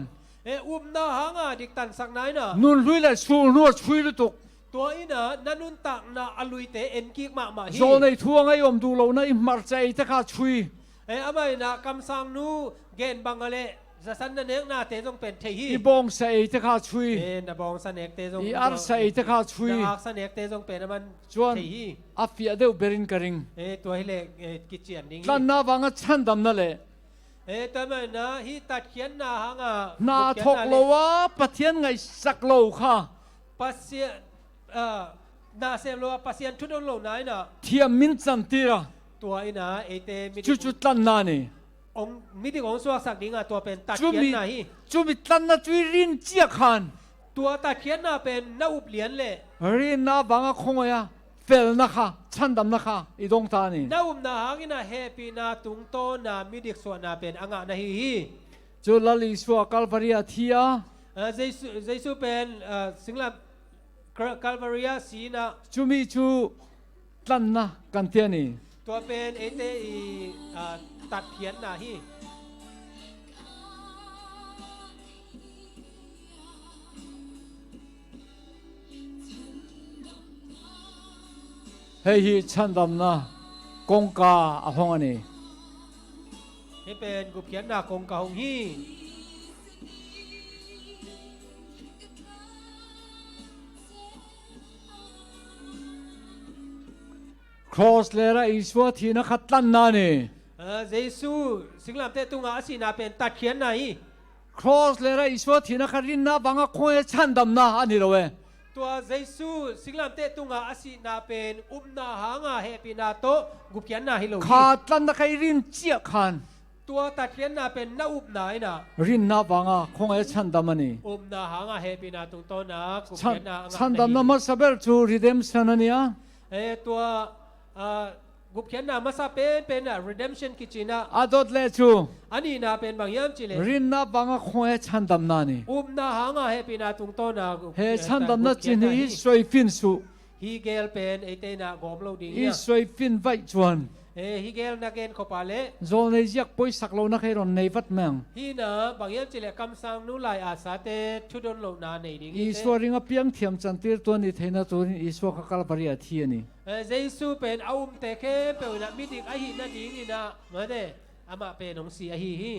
อุ้มหน้าหางาดิกตันสักไหนนะ นุนลุยและสูนูช่วยลุตุก ตัวอีนะนั่นนุนตังน่ะอลุยเตเอ็นกีกมาฮี โซในทัวงไออมดูโลในมาร์ใจตะขาช่วย อามาอินะคำสั่งนู้เกณฑ์บังอะไรจะสันนั่นเองน่าเตจงเป็นเทฮี อีบองใส่ตะขาช่วย นะบองสันเอกเตจง อีอาร์ใส่ตะขาช่วย อาร์สันเอกเตจงเป็นมัน ชวน เทฮี อาฟิอาเดวเบรินกริง ตัวให้เล็กกิจเจียนดิ้ง ลันนาวังชันดำนั่นแหละ แต่มานะฮีตัดเขียนหน้าหางา นาทกโลวะปะเทียนไงสักโลค่ะ ปัสเซียนาเซมโลปัสเซียนทุดนโลไหนนะ เทียมมินจันติระ ตัวไอ้นะเอเตมิ จุจุตันนานี่ องมิติของสวกสักดิ้งอ่ะตัวเป็นตัดเขียนหน้าฮี จุมิตันนาจุยรินเจียขัน ตัวตัดเขียนหน้าเป็นน้าอุบเหรียญเลย รินนาวังคงya เฟลนะคะชันดำนะคะอีดงตานี่ น้าอุบหน้าหางนะเฮปีนาตุงโตนามิติส่วนนาเป็นอ่างนาฮี จุลลิสวากัลวาริอาทีย เจสุเป็นสิงห์กัลวารีสีนะ จุมิจูตันนะกันเตียนี่ ตัวเป็นเอเตตัดเขียนหน้าฮี เฮียชันดำนะกงกาอหงอันนี้ ให้เป็นกุบเขียนหน้ากงกะหงฮี ครอสเลระอิสวาทีนักตันนานี่ เจสุสิงห์ลำเตตุงอาศีนาเป็นตัดเขียนหน้าฮี ครอสเลระอิสวาทีนักรินนาวังคงชันดำนะอันนี้เราเว้ ตัวเจสุสิงห์ลำเตตุงอาศีนาเป็นอุ้มนาหางาเฮปีนาโตกุบเขียนหน้าฮิโล ขาดตันนักรินเจียขัน ตัวตัดเขียนหน้าเป็นน้าอุบไหนนะ รินนาวังคงชันดำนี่ อุ้มนาหางาเฮปีนาตุงโตนะกุบ ชัน เขียนหน้า ชันดำนะมาสเบลจูรีเดมชันนี่อ่ะ ตัวกุบเขียนหน้ามาซาเป็นredemption กิจนะ อาดดเลจู อันนี้นาเป็นบางยามจิเล รินนาวังคงชันดำนานี่ อุ้มนาหางาเฮปีนาตุงโตนะ เฮชันดำนะจินฮีสวยฟินสุ ฮีเกลเป็นเอเตนะกอมโลดิง ฮีสวยฟินไว้จวน ฮีเกลนักเกนขปาเล โซนในยักปอยสักโลนักให้รอนในวัดเมือง ฮีนะบางยามจิเลคำสั่งนู้ไลอาสาเตชุดนโลนาในดิง อีสวริงอเปียงเทียมจันติรตัวนี้เทนะตัวนี้อีสวกัลบาริอาทีนี่ เจสุเป็นเอาอุ้มเตเคเป็นนะมิดิกไอฮีนะดิงนี่นะมาเดอามาเป็นองสีไอฮี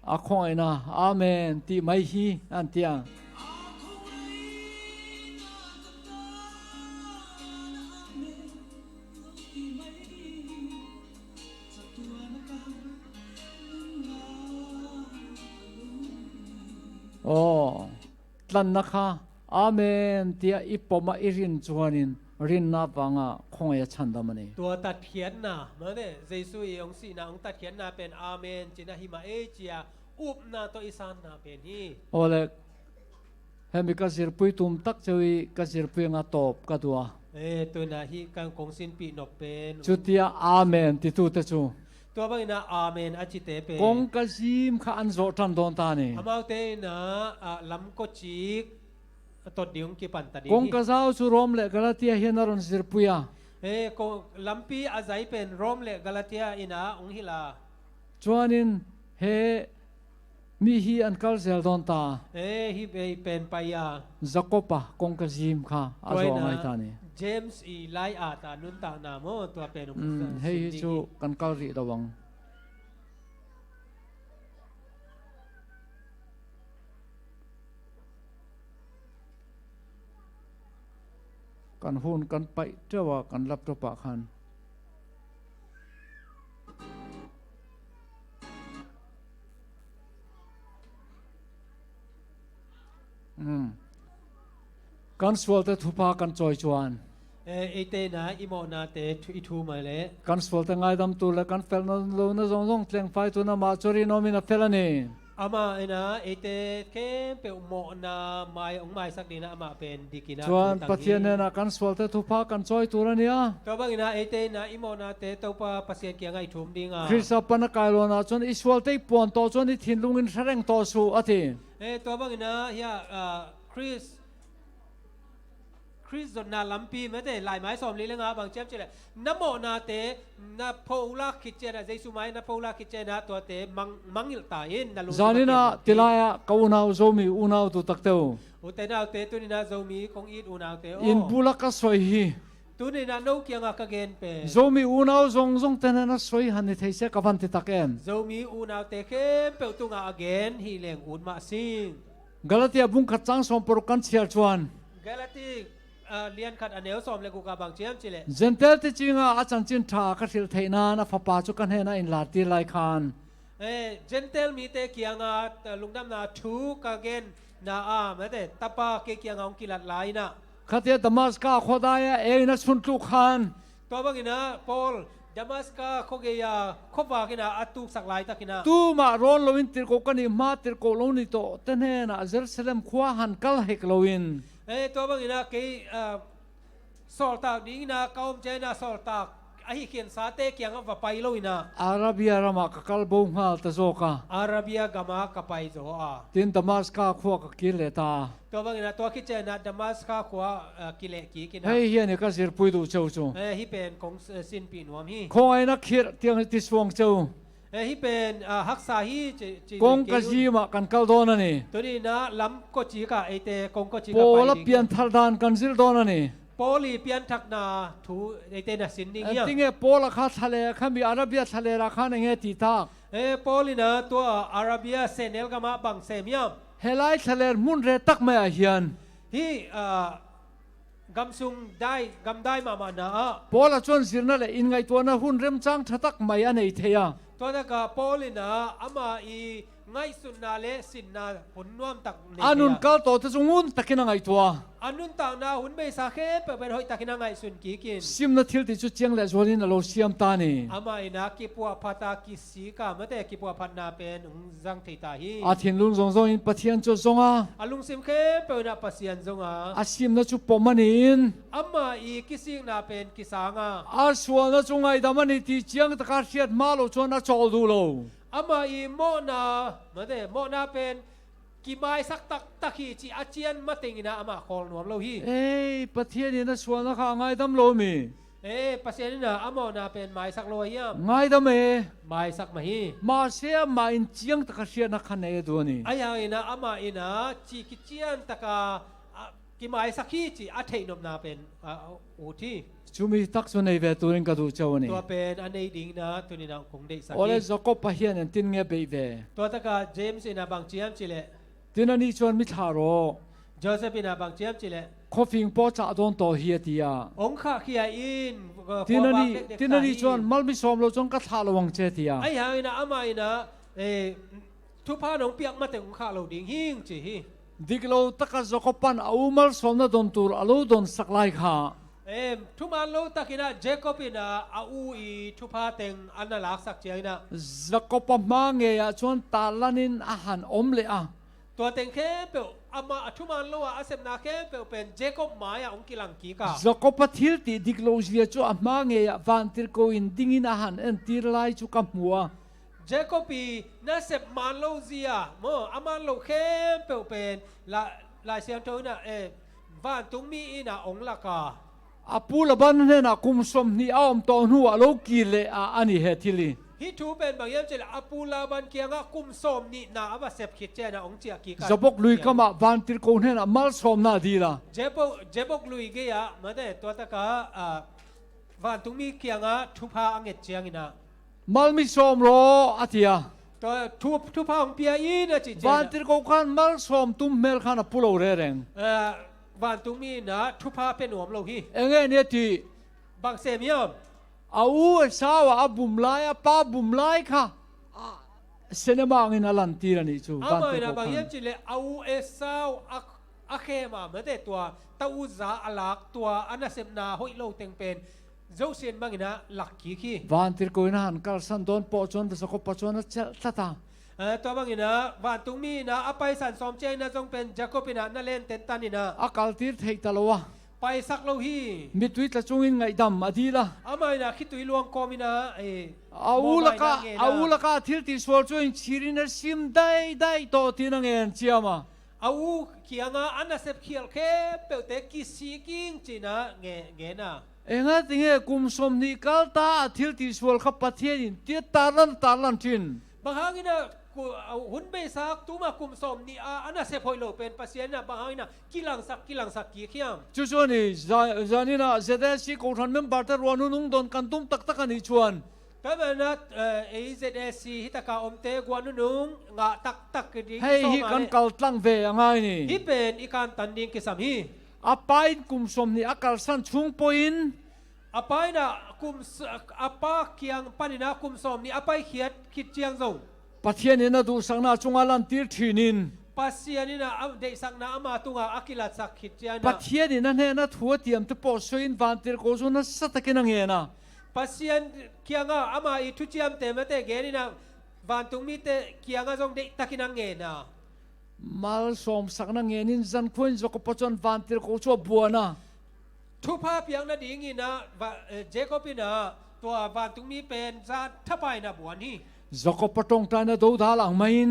อาคอยนะอาเมนที่ไม่ฮีอันเตียงโอ้ตันนะคะอาเมนที่อิปมาอิรินจวนินรินนับวังอ่ะคงจะชันดำมันนี่ ตัวตัดเขียนนะมาเดเจสุองสีนะองตัดเขียนนะเป็นอาเมนจินะฮิมาเอเจียอุบนาตัวอิสานนะเป็นฮี โอ้เล็กเฮมิกาสิรปุยตุมตักจวีกาสิรปุยงาตบกัตัว ตัวนะฮีกังกงสินปีนกเป็น จุดที่อาเมนที่ตูเตจู ตัวบางนะอาเมนอจิเตเป็น กงกะซิมข้าอันโซทันโดนตานี่ อามาเตนะลำก็จิกตดดิงกีปันตดิ กงกะซาวสุรอมเล็กกะลาติยาเฮนารอนสิรปุยา ก็ลำปีอาศัยเป็นโรมเลกาลาเตียอินะองฮิลา จวนินเฮมีฮีอันคัลเซลโดนตา ฮิเป็นไปยา จักปะกงกะซิมข้าอาโซไงตานี่ เจมส์อีไลอาตานุนตานาโมตัวเป็นองค์ เฮฮิจูกันกัลรีระวังกันหุ่นกันไปเจ้าว่ากันรับตัวปากคันกันสวลแต่ทุพากันจอยจวนเอเตนะอิโมนาเตอิทูมาเล กันสวลแต่ง่ายดำตัวและกันเฟลนโลนซงซงเตลงไฟตัวน้ำมาจอรีโนมินาเฟลนี่ อามาไอ้นะเอเตเข้มเปลโมนาไม้องไม้สักดีนะอามาเป็นดีกินาชวนปะเทียนเนี่ยนะกันสวลเตทุพากันจอยตัวเนี่ยตัวบางนะเอเตนะอิโมนาเตตัวปะปัสเซียนเกียงไอทุ่มดิงอ่ะคริสต์ปนกายโลนะจนอิสวลเตปวนโตจนอิทินลุงอินแสดงโตสู่อธิตัวบางนะเฮียคริสจนนาลัมปีไม่ได้หลายไม้สอมลีเลงาบางเจ้าเจริญน้ำโมนาเตน้ำพออุลาคิดเจนะเจสุไม้น้ำพออุลาคิดเจนะตัวเตมังอิลตาอินนั่นลุงจานินะติลายะกาวนาโซมีอุนาวตุตักเตวอุเตนาเตตุนินาโซมีคงอิดอุนาวเตอินบุลักก็สวยฮีตุนินาโนเกียงกะเกนเปโซมีอุนาวซงเตนะสวยฮันนิเทเสกับวันติตักเอ็นโซมีอุนาวเตเข้มเปตุงาเกนฮีเลงอุนมาซิงกาลาติอาบุงขัดจังสมปรุกันเชียร์ชวนกาลาติเลียนขัดอันเนวสอมเลกูกาบางเจียมจิเลเจนเตลติจิงอาจารย์จินทาคัดิลเทนานะฟ้าป่าจุกันเฮนะอินลาตีไลคานเจนเตลมีเตเกียงลุงดำนาทูกาเกนนาไม่ได้ตาปาเกียงองกิลัดไลนะขัดเยดมาสกาขดายเอนะสุนทุกขันตัวบางนะพอลดามัสกาโคเกียขบวากินะอัตุสักไลตะกินะตูมาร้อนลวินติรโกกันนี่มาติรโกลวินโตเตนเฮนะเจรูซาเล็มขวาหันกัลเฮกลวินตัวบางนะเกสอลตากดิ้งนะก้าวมเจนะสอลตากไอ้เขียนสาเตเกียงว่าไปลุยนะอาราบีอารามากัลบงฮัลตะโซกาอาราบีกามากไปโซตินดามัสกาขวากิเลตาตัวบางนะตัวคิดเจนะดามัสกาขวากิเลกีกินะเฮ้ยเฮียนี่ก็เสียปุยดูเจ้าจูฮิเป็นของสินปีนวมฮีคอยนักเขียนเตียงติสวงเจ้าฮิเป็นฮักษาฮีกงกะจีมากันกัลโดนันี่ตัวนี้นะล้ำก็จีกะไอเตกงก็จีกะไปโปลเปลี่ยนทัลดานกันซิลโดนันี่โปลีเปลี่ยนทักนาถูไอเตนะสินนี่ติงเอโปลค่าทะเลข้ามีอาระเบียทะเลราคาในเงตีตากโปลีนะตัวอาระเบียเซเนลกามาบังเซมิยมเฮลัยทะเลมุนเรตักไม่อาเฮียนที่กำซุงได้กำได้มานะโปลจวนสินนั่นแหละอินไงตัวนั้นหุ่นเริ่มจังทักไม่อันไหนเทียตัวนั้นก็โปลีนะอามาอีไงสุนนาเลสินนาหุ่นนวมตักอานุนกัลโตทศงุนตักินังไงตัวอันนู้นต่างนาหุ่นไม่สาเขปเป็นหอยตะกินังไงสุนกีกินซิมนาทิลติจุเจียงและจวนินโลเซียมตานีอามาอินะกิปัวพัตากิสีกาไม่แต่กิปัวพันนาเป็นจังทิตาฮีอาทินลุงซงอินปะเทียนจุซงอาลุงซิมเขเป็นนาปัสยันซงอาซิมนาจุปอมันินอามาอีกิสิงนาเป็นกิสางอาสวนนาจุงไงดามันนี่ที่เจียงตะการเชียดมาโลจวนนาจอลดูโลอามาอีโมนาไม่ได้โมนาเป็นกี่ไม้สักตักขีจีอาเจียนมาติงนะอามาคอลนวมโลฮีปะเทียนนี่นะสวนนะข้าไงดำโลมีปะเทียนนี่นะอาโมนาเป็นไม้สักโลฮีไงดำไม้สักมาฮีมาเสียมาอินเจียงตะการเชียนักขันเอตัวนี้ไอ้ยังอินะอามาอินะจีกิเจียนตะกากี่ไม้สักขีจีอาเทนมนาเป็นอูที่ชูมีตักส่วนในเวตุรินกัดูเจ้านี่ตัวเป็นอันนี้ดิ้งนะตัวนี้นะคงได้สักโอ้เลยจะก็พะเฮียนตินเงียบไปเวตัวตะกาเจมส์อินะบางเจียมจิเลตินันนี่ชวนมิทาโร่โจเซฟินาบางเจียมจิเลคอฟิงปอจ่าโดนต่อเฮียตียองค์ข้าขี้อินตินันนี่ชวนมัลมิสอมโลจงกัทาลวังเจตียไอ้ยังอินะอามาอินะทุพาน้องเปียกมาแต่องค์ข้าเราดิ้งหิ้งจีดิกโลตะกัจะก็ปันเอามัลสอมนะโดนตูร์อาลูโดนสักไลข้าทุมาโลตะกินะเจคอบอินะอาอูอีทุพาเต็งอันนั้นลักสักเจียนะจะก็ปันมาเงียชวนตาลันินอาหารอมเลยตัวเต็งเข้มเปล่าอามาทุมันโลอาเซมนาเข้มเปล่าเป็นเจคอบมาอย่าองกิลังกีกาจะก็ปัทิลติดิกโลเจียจูอามาเงียวันติรโกอินดิ้งินอาหารเอ็นติรไลจูกัมมัวเจคอบีน่าเซมมันโลเจียโมอามันโลเข้มเปล่าเป็นลายเสียงตัวน่ะวันตุงมีอินะองลักาอาปูละบันเนี่ยนะคุมสมนี่อ้อมตอนหัวโลกีเลอันนี้เหตุลีฮิทูเป็นบางอย่างเจลอาปูละบันเกียงกุมสมนี่นาอาบเสพขิดเจนะองเจียกีกันจะบอกลุยก็มาวันติรโกเนี่ยนะมัลสมนาดีละเจบอกลุยเกียมาได้ตัวตะกาวันตุงมีเกียงทุพาอังเกตเจียงนะมัลมิสมโลอาทิยาตัวทุพาองเปียอีนะจิเจวันติรโกขันมัลสมตุ้มเมลขันปูโลเรงวันตุงมีนะทุพาเป็นหนวมโลหิเองเนี่ยที่บางเซมิยมอาอูสาวอาบุมไลป้าบุมไลค่ะเซนมางินอลันตีรันนี่จูอามานะบางอย่างจิเลอาอูสาวอาเคมาเมื่อแต่ตัวตาอูซาอลักตัวอันนั้นเซมนาหอยโลเต็งเป็นโจเซียนบางนะหลักขี้ขี้วันที่กูอินหันกัลสันโดนปอจวนแต่สกปรกจวนนั่นเจ้าตา ตัวบางอินะวันตุงมีนะอภัยสันสอมเจนะจงเป็นจักรพินะนั่นเล่นเต็นตันนี่นะ akal tir thei talawa ไปสักโลหี mi tui tla chungin ngai dam adila อาไม่นะคิดตุยลวงกอมินะaulaka thil ti swal chuin chirin sim dai to tinang en chiama เอาเขียงอันน่ะเสพเขียลแค่เปิดแต่กิสีกิ้งจีนะเงนะ enga tinge kum som ni kalta thil ti swal kha pathianin ti talan tin บางครั้งนะหุ่นเบสักตัวมาคุมสมนี่อันน่ะเสพหอยโลเป็นปัสเซียนนะบางครั้งนะกิลังสักกี่เขียม chu ni zanina ZAC ko than member ta ronu nung don kan tum tak ani chuan แต่เมื่อนั้นZAC ฮิตากาอมเตกวนนุ่งงะตักกระดิ่ง hei hi kan kal tlang ve angai ni ฮิเป็นอีการตันดิ่งกิสามี apain kum som ni akal san chung poin อภัยนะคุมอปาเคียงปานินะคุมสมนี่อภัยเขียดคิดเจียงจง pathianin na du sangna chungalan tir thinin ปัสเซียนี่นะเดสักนะอามาตุงอากิลัดสักคิดเจียนะ pathianin na he na thua tiam te po soin van tir ko zo na satakin ang hena ปัสเซียนเคียงอามาอีทุเจียมเตมเตเกนี่นะวันตุงมีเตเคียงจงเดตักินังเงนะ mal som sakna ngenin zan khoin zo ko pachon van tir ko cho buana ทุภาพยังนาดีงี้นะเจคอบินะตัววันตุงมีเป็นซาทับไปนะบัวนี่ zo ko patong ta na do dal ang main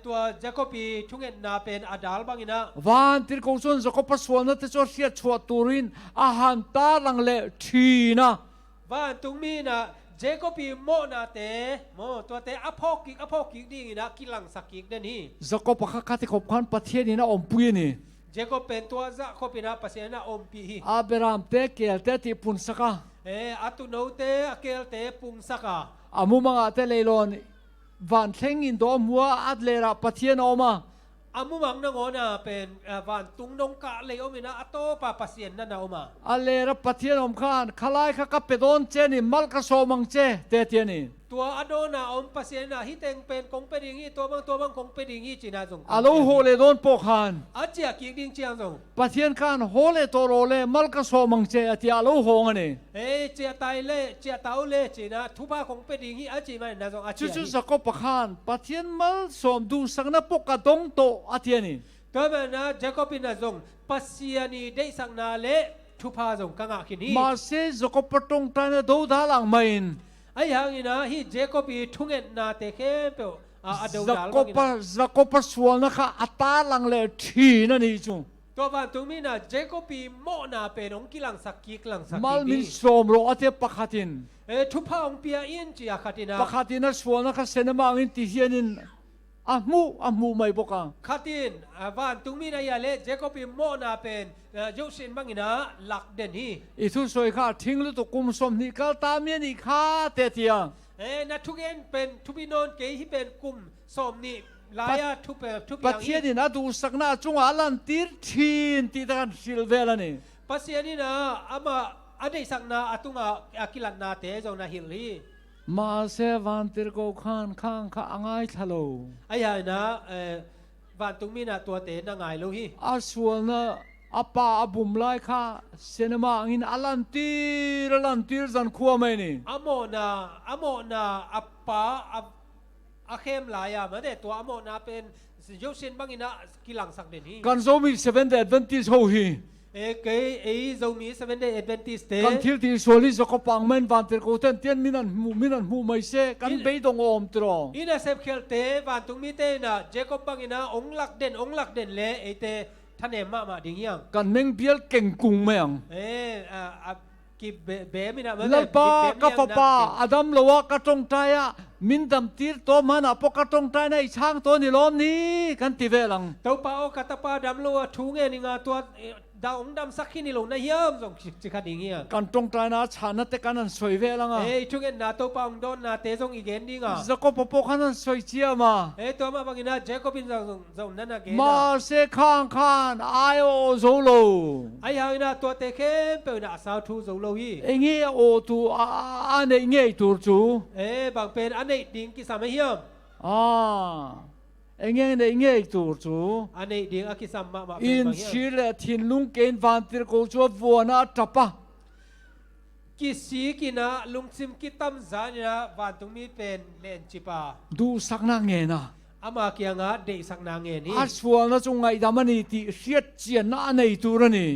ตัวเจคอบีทุงเงินนาเป็นอาดาลบางนะ van tir ko chon zo ko paswal na te cho sia chua turin a han ta lang le thina วันตุงมีนะเจคอบีโมนาเตโมตัวเตอพอกิกดีนะกิลังสักกิกเดนี่ zo ko pakha ka te khop khan pathianin na om pui ni เจคอบเป็นตัวซะคอปินะปัสเซนะอมปี aberam te kel te ti pun saka อัตุโนเตอเกลเตปุงสักะ amu manga te leilon van thlengin do mua adlera pathian oma อามุมังนงอนะเป็นวันตุงนงกะเลยอมินะอโตปาปัสเซนนั่นนะอมา alera pathian om khan khalai kha ka pedon che ni mal ka so mang che te tiani ตัวอโดนะอมปัสเซนะฮิเตงเป็นกงเปดิงฮีตัวบางกงเปดิงฮีจีน่าจง alo ho le don po khan อาเจียกิกดิงเจียงจง pathian khan ho le to ro le mal ka so mang che ati alo ho ngani เจียตายเล่เจียเตาเล่จีนะทุพากงเปดิงฮีอาจีมันนะจงอาเจีย chu sa ko pakhan pathian mal som du sangna po ka dong to atiani ตัวมันนะเจคอบินะจงปัสเซียนีได้สังนาเล่ทุพาจงกังอาคินี ma se zo ko patong ta na do dalang main ไอ้ยังนี่นะฮีเจคอบีทุ่งเงินนาเตเคเปออดาวดาลบางนะ za ko pa swal na kha ata lang le thina ni chu ตัววันตุมีนะเจคอบีโมนาเป็นองกิลังสักกิกลังสัก mal กิ min som ro ate pakhatin ทุพาองเปียอินจีอาคาตินะ pakhatin na swal na kha senema angin ti hianin amu mai boka คาตินวันตุมีนะยาเลเจคอบีโมนาเป็นยูสินบางนะหลักเด่นฮี itu soi kha thinglu to kum som ni kal ta mi ni kha te tia นัทุกเอ็นเป็นทุบินนเกย์ที่เป็นกลุ่มสมนี่ลายทุบอย่าง pathian ni na du sakna chunga lan tir thin ti tan silvela ni ปัสเซียนี่นะอามาอดีสักนาอตุงอากิลันนาเตจงนาฮิลลี ma se van tir ko khan khang kha angai thalo ไอ้ยายนะวันตุงมีนะตัวเตนง่ายลูฮี aswal na apa abum lai kha senema angin alan tir zan khuwa mai ni อโมนาอัปปาอาเข้มลายมาแต่ตัวอโมนาเป็นยูสินบางอินะกิลังสักเด่นฮี kan zo mi 7 day advantage ho hi เกย์จะมี7 day Adventist เต kan thil ti soli zo ko pang men van tir ko ten tian minan hu mai se kan be dong om tro อินาเซฟเคลเตวันตุงมีเตนะเจคอบบางอินะองหลักเด่นเลไอเตท่านเอ็มมาดิ่งยัง kan meng bial keng kung meang กิเบมินะ lalpa ka papa adam lowa ka tong taya min dam tir to mana po ka tong tai na ichang to ni lom ni kan ti ve lang ตัวป้าโอกัตป้าดำลัวทุ่งเงินงาตัวดาวดำสักขี้นี่ลงในเยี่ยมส่งจิคดิ่งยัง kan tong tai na chana te kan an soi ve lang a ทุ่งเงินนาตัวป้าองดอนนาเตส่งอีกเกนดิ่งอ่ะ za ko popo kan an soi chia ma ตัวมาบางอินะเจคอบินส่งนั่นนะเกน ma se khan ayo zo lo ไอ้ยังนะตัวเตเข้มเป็นอาสาวทูส่งโลฮี engi o tu ane nge tur chu บางเป็นอันนี้ดิ่งกิสามเยี่ยม engi tur chu อันนี้ดิ่งอากิสามมาเป็น in บางเยี่ยม chile thin lung ken van tir ko chu vuana tapa กิสีกินะลุงซิมกิตั้มจานี่นะวันตรงนี้เป็นเลนจิปา ดูสักนางเงินนะอามาเกียงะเด็กสักนางเงินนี่อาชัวนะจงไงดามันนี่ที่เสียเจียนนะในตัวนี่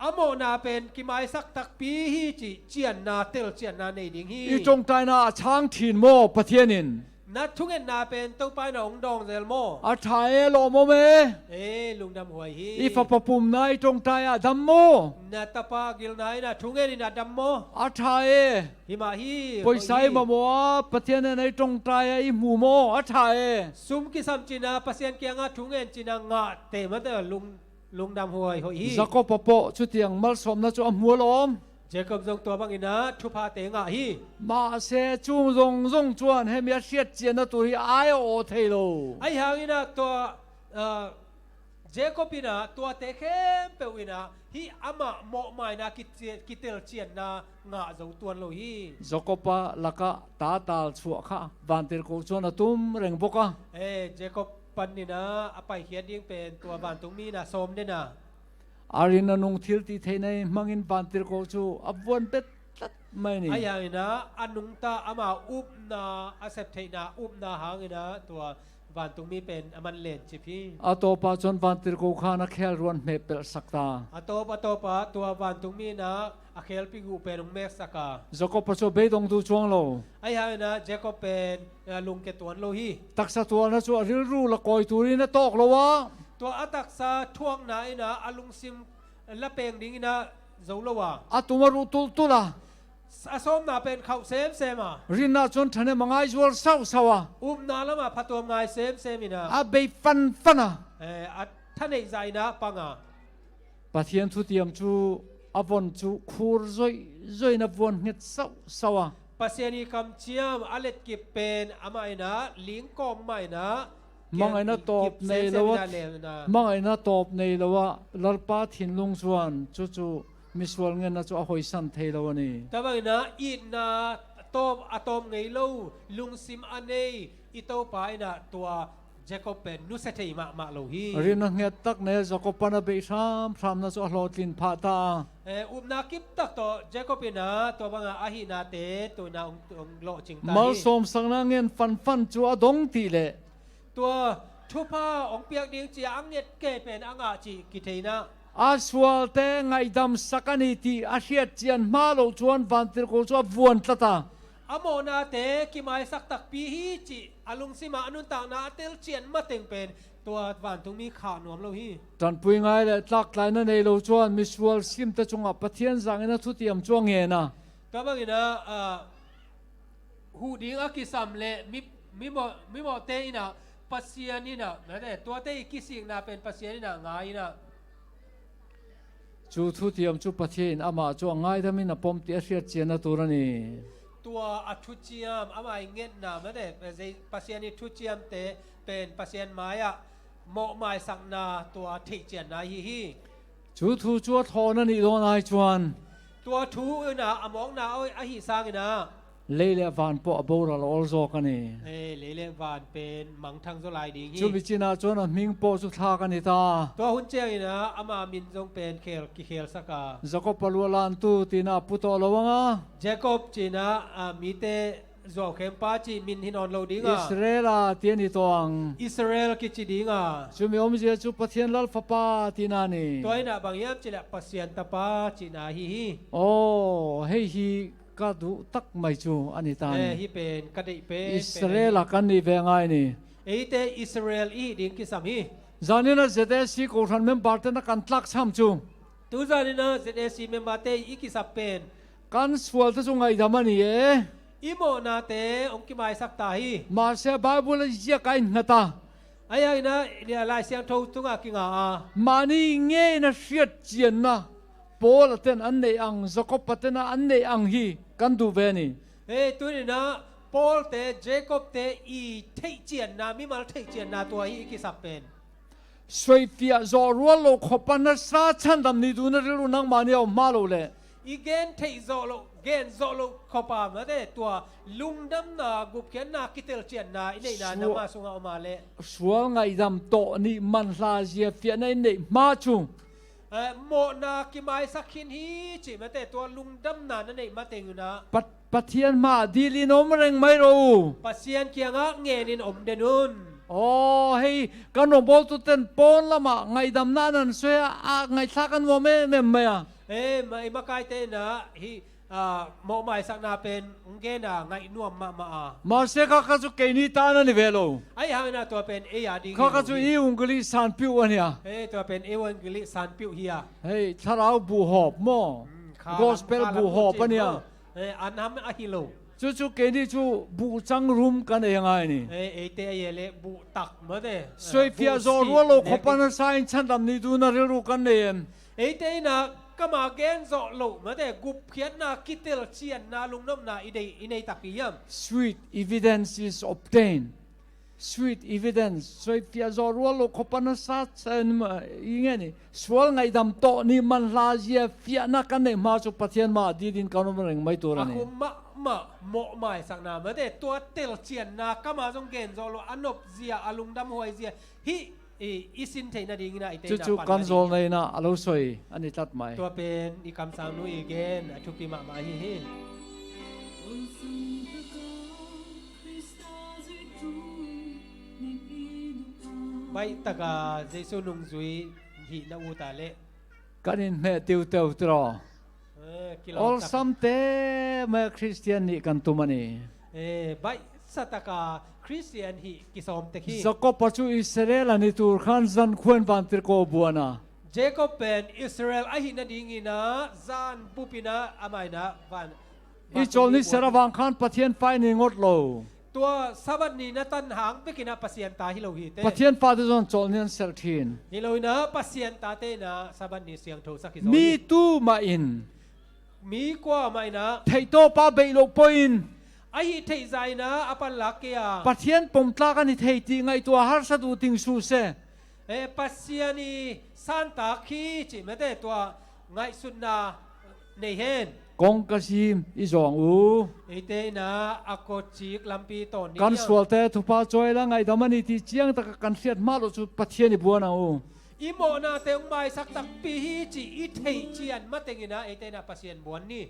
อโมนาเป็นกิมายสักตักปีฮีจีเจียนนาเตลเจียนนาในดิ่งฮีอีจงใจนะช้างถิ่นโมปะเทียนินนัดทุกเงินนาเป็นต้องไปหนองดองเซลโมอาไทยโลโมเมลุงดำหวยฮีอีฟ้าปปุ่มนายจงใจอะดัมโมนาตาปากิลนายนะทุกเงินนาดัมโมอาไทยฮิมาฮีปอยไซมามัวปะเทียนในจงใจอีหมู่โมอาไทยซุมกิสัมจีนาปัสยันเกียงะทุกเงินจีนางะเตมันเตลุงดำหวยฮีจะก็ปะปะชุดเตียงมัลสมนะจูอัมหัวล้อมเจคอบจงตัวบางอินะทุพาเตงะฮีมาเสจูรงจวนให้มีเสียเจียนตัวที่อายโอเทโลไอหางอินะตัวเจคอบินะตัวเตเข้มเปวินะฮีอามาโมไมนะกิเตลเจียนนะงะจงตัวโลฮีจะก็ปะลักะตาตาลชัวค่ะวันเตลโกชวนตุ้มเร่งบกะเจคอบปันนี่นะอภัยเขียนยิ่งเป็นตัววันตรงนี้นะสมเนี่ยนะอารินานุงทิลติเทนัยมังอินปันติรโกจูอับวันเป็ดตัดไม่นี่ไอ้ยังนะอนุงตาอามาอุบนาอาเซปเทนาอุบนาหางนะตัววันตรงนี้เป็นอมันเลนจิพีอาโตปาจนปันติรโกขานักเขลรวนเมเปิลสักตาอาโตปตัววันตรงนี้นะอาเคลปิกูเป็นลุงเมกสักาจะก็ปัจจุบันตรงดูช่วงโลไอ้ยังนะเจก็เป็นลุงเกตวนโลฮีตักษะตัวนะชัวริรูละกอยตุรินะตอกโลวะตัวอัตักษะท่วงไหนนะอลุงซิมละเปงดิ้งนะโจลวะอาตุมารุตุละอาสมนาเป็นเขาเซมรินาจนทันมังไอจวลสาวนาละมาพัตัวงายเซมินะอาเบย์ฟันนะท่านเอกใจนะปังอ่ะปะเทียนทุติยมจูอวันจูคูรจอยนับวันเงิดสาวปัสยานีคำเชียมอเล็ดกิบเป็นอามาอินะลิงกอมไม่นะมังไอน่าตอบในละวะมังไอน่าตอบในละวะลลปาทินลุงสวนจู่มิสวลเงินน่าจะเอาหอยสันเทละวะนี่แต่บางนะอีน่าตอบอะตอมไงลูลุงซิมอันนี้อีโตไปนะตัวเจคอบเป็นนุสเตย์มาโลฮีเรียนนักเรียนตักเนี่ยจะก็ปนเบย์พรามน่าจะหลอดลินพาตานาคิปตักตัวเจคอบนะตัวบางอาหินาเตตัวนาองโลจิงตามาสมสังนักเงินฟันจัวดงตีเล่ตัวทุพาองเปียกดิ้งจีอังเน็ตเกเป็นอังอาจีกิเทนะอาสวลเตงไงดำสักนิติอาเชียเจียนมาโลจวนวันติรโกจวบวนตตาอโมนาเตกิมายสักตักปีฮีจีอลุงซิมาอนุนต่างนาเตลเจียนมาเต็งเป็นตัววันตรงนี้ขาหนวมโลฮีตอนปุยไงเลยตักไหลนั่นในโลจวนมิสวลซิมตะจงอับปะเทียนสังเงินทุติยมจวงเงินนะก็บางทีนะหูดิ้งอากิสัมเลมิโมเตอินะปัสยานี่นะนั่นแหละตัวเตกิสิงนะเป็นปัสยานี่นะง่ายนะจูทุติยมจูปะเทียนอามาจูง่ายทำให้นับปมเตียเสียเจียนตัวนี้ตัวอัตุจิยมอามาเงี้ยนะนั่นแหละปัสยานี่ทุจิยมเตเป็นปัสยานไม้อะโมไม้สักนาตัวทิเจียนนาฮีจูทูจูทอนั่นอีโดนายจวนตัวทูนะอมองนาเอาอหิสังนะเล่ๆวันปอบอร์ลอลโซกันนี่เล่ๆวันเป็นมังทังโซลายดีจูบิจินาจวนมิงโปสุทากันนี่ตาตัวหุ่นเจียงนะอามามินจงเป็นเคลสักาจะก็ปลัวลานตูตีนาพุทโลวงะเจคอบจีนะมีเตจวบเข้มป้าจีมินฮินอนโลดิงะอิสราเอลเตียนิตวังอิสราเอลกิจดิงะจูมีอมเจจูปะเทียนลลฟปาตีนานี่ตัวนี้นะบางอย่างจีละปัสยันตาป้าจีนาฮีโอ้เฮฮีก็ดูตักไม่จูอันนี้ตานี่ฮีเป็นกระดิเป็นอิสราเอลกันนี่เวงไงนี่เตอิสราเอลอีดิ้งกิสามีจานี่นะเจเดซีกูทันเมมบาร์เตนักกันตักซ้ำจูตูจานี่นะเจเดซีเมมบาร์เตอีกิสับเป็นกันสวลที่จงไงทำมันนี่อีโมนาเตองกิมายสักตาฮีมาเสบาบุลเจียกันนาตาไอ้ยังนะเนี่ยลายเสียงทูตุงอากิงามานี่เงี้ยนะเสียเจียนนะโปลเตนอันเนอังสกปเตนอันเนอังฮีกันดูเวนี่ตัวนี้นะโปลเตเจคอบเตอีเทเจียนนะมิมาเทเจียนนะตัวฮีกิสับเป็นสวยเฟียจอรัวโลขปันนัสราชันดำนี่ดูนะเรื่องนังมาเนี่ยมาโลเลยอีเกนเทโซโลเกนโซโลขปามนะเดตัวลุงดำนากุบเขียนนาคิเตลเจียนนาอินเนนานามาสุงเอามาเลสวงไงดำโตนี่มันลาเจียเฟียในเนมาจุ โมนากิไมสักขินฮีจิมาแต่ตัวลุงดำนานั่นเองมาเต็งอยู่นะปะเทียนมาดีลีนอมเร่งไม่รู้ปัสเซียนเกียงะเงนินอมเดนุนโอ้เฮ้ยกันนบอลตุเต็นปอนละมาไงดำน้านั่นสวยไงสักกันว่าไม่อะไม่มาไกลเตนะฮีโมไมสักนาเป็นเกน่ะไงนัวมาเสียข้าจุกเกนี่ตานั่นนี่เวโลไอ้หางน่ะตัวเป็นเอียดีข้าจุอีอุงกฤษสันปิวอันเนี้ยตัวเป็นเอวันกฤษสันปิวเฮียเฮ้ยถ้าเราบูหอบมั่วกอสเปลบูหอบอันเนี้ยอันนั้นอะฮิโลจู่เกนี่จู่บูจังรุมกันเองไงนี่เตยเล่บูตักมาเด้สวยฟิอาโซรัวโลขปันสายฉันทำนี่ดูน่าเรื่องกันเนี่ยเตยนะก็มาเกณฑ์โซโลมาแต่กุบเขียนนาคิดเตลเชียนนาลุงน้ำนาอีเดตักยาม sweet evidence is obtained sweet evidence สวยฟิอาโซรัวโลขปันสายฉันยังไงนี่สวลไงดำโตนี่มันลาเจียฟิอานักกันเนี่ยมาจุปะเทียนมาดีดินกันมันเองไม่ตัวนี่โมหมายสักนามาแต่ตัวเตลเชียนนาก็มาจงเกณฑ์โซโลอันนบเจียอลุงดำหวยเจียฮิอีสินเทน่าดีงี้นะไอเตน่าจู่กันโซลในน่ะอารมณ์สวยอันนี้ตัดไหมตัวเป็นอีคำสั่งนู้อีเกนทุกปีมาฮิไปตะกาเจสุนุงซุยหินาอูตาเล่กันนี่แม่ติวเตวตรอall something แม่คริสเตียนนี่กันตุมันนี่ไปสัตกาคริสเตียนฮิกิสอมเตคีจะก็ปัจจุอิสราเอลนี่ตูขันจันควนวันติโกบัวนะเจคอบเป็นอิสราเอลไอหินาดิงินะจันปุปินะอามัยนะวันอีจอลนี่สระวังขันปะเทียนไฟนี่งดโลตัวสวัสดีนะตันหางไปกินปัสยันตาฮิโลฮิเตปะเทียนฟ้าที่จอนจอลนี่เซลทินฮิโลนะปัสยันตาเตนะสวัสดีเสียงโทสักฮิมีตู้มาอินมีกว่าไหมนะไทโตป้าเบลโลปอินไอ้เทใจนะอปันลักเกียปัทยันปมตลากันเทตีไงตัวฮาร์สดูติงสูเซปัสยานีสันตาคีจิไม่ได้ตัวไงสุดนาในเฮนกงกสิมอีจองอูเตนะอากจิกลัมปีตอนนี้กันสวลเตทุพาจอยละไงดามันนี่ที่เจียงตะกันเสียดมาลุจุปัทยันบัวนาอูอีโมนาเตงไม่สักตักปีฮีจิอีเทเจียนมาเตงินะเตนะปัสยันบัวนี่